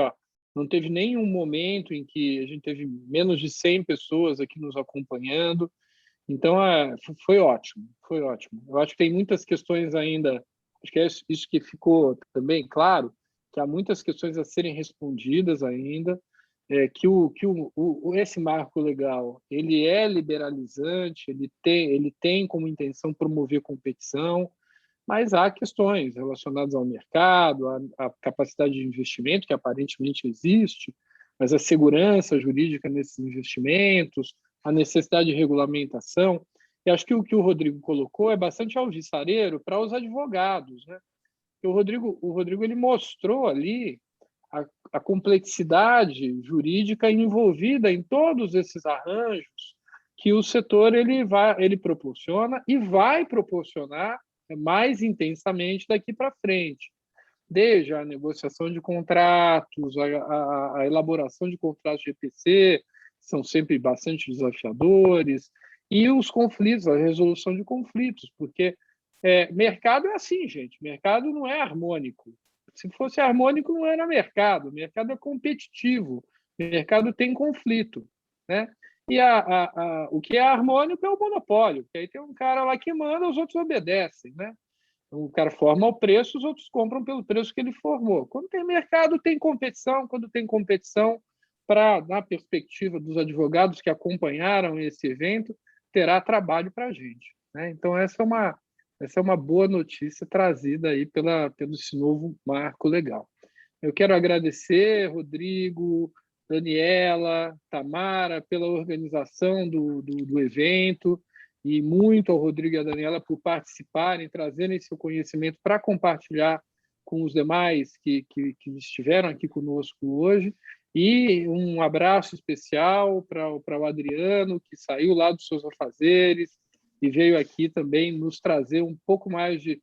não teve nenhum momento em que a gente teve menos de 100 pessoas aqui nos acompanhando. Então, foi ótimo, foi ótimo. Eu acho que tem muitas questões ainda, acho que é isso que ficou também claro, que há muitas questões a serem respondidas ainda, que esse marco legal ele é liberalizante, ele tem como intenção promover competição, mas há questões relacionadas ao mercado, à capacidade de investimento, que aparentemente existe, mas a segurança jurídica nesses investimentos, a necessidade de regulamentação. E acho que o Rodrigo colocou é bastante alvissareiro para os advogados, né? O Rodrigo ele mostrou ali a complexidade jurídica envolvida em todos esses arranjos que o setor ele proporciona e vai proporcionar mais intensamente daqui para frente, desde a negociação de contratos, a elaboração de contratos de EPC, que são sempre bastante desafiadores, e os conflitos, a resolução de conflitos, porque mercado é assim, gente, mercado não é harmônico. Se fosse harmônico, não era mercado. Mercado é competitivo. Mercado tem conflito, né? E o que é harmônico é o monopólio, porque aí tem um cara lá que manda, os outros obedecem, né? O cara forma o preço, os outros compram pelo preço que ele formou. Quando tem mercado, tem competição. Quando tem competição, na perspectiva dos advogados que acompanharam esse evento, terá trabalho para a gente, né? Então, essa é uma boa notícia trazida aí pelo esse novo marco legal. Eu quero agradecer, Rodrigo, Daniela, Tamara, pela organização do evento, e muito ao Rodrigo e à Daniela por participarem, trazerem seu conhecimento para compartilhar com os demais que estiveram aqui conosco hoje. E um abraço especial para o Adriano, que saiu lá dos seus afazeres e veio aqui também nos trazer um pouco mais de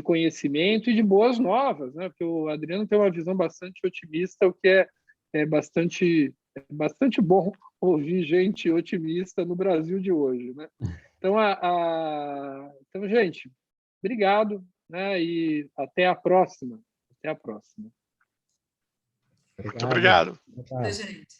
conhecimento e de boas novas, né? Porque o Adriano tem uma visão bastante otimista, o que é bastante bom ouvir gente otimista no Brasil de hoje, né? Então, então, gente, obrigado, né? E até a próxima. Até a próxima. Muito obrigado. Boa tarde. Gente.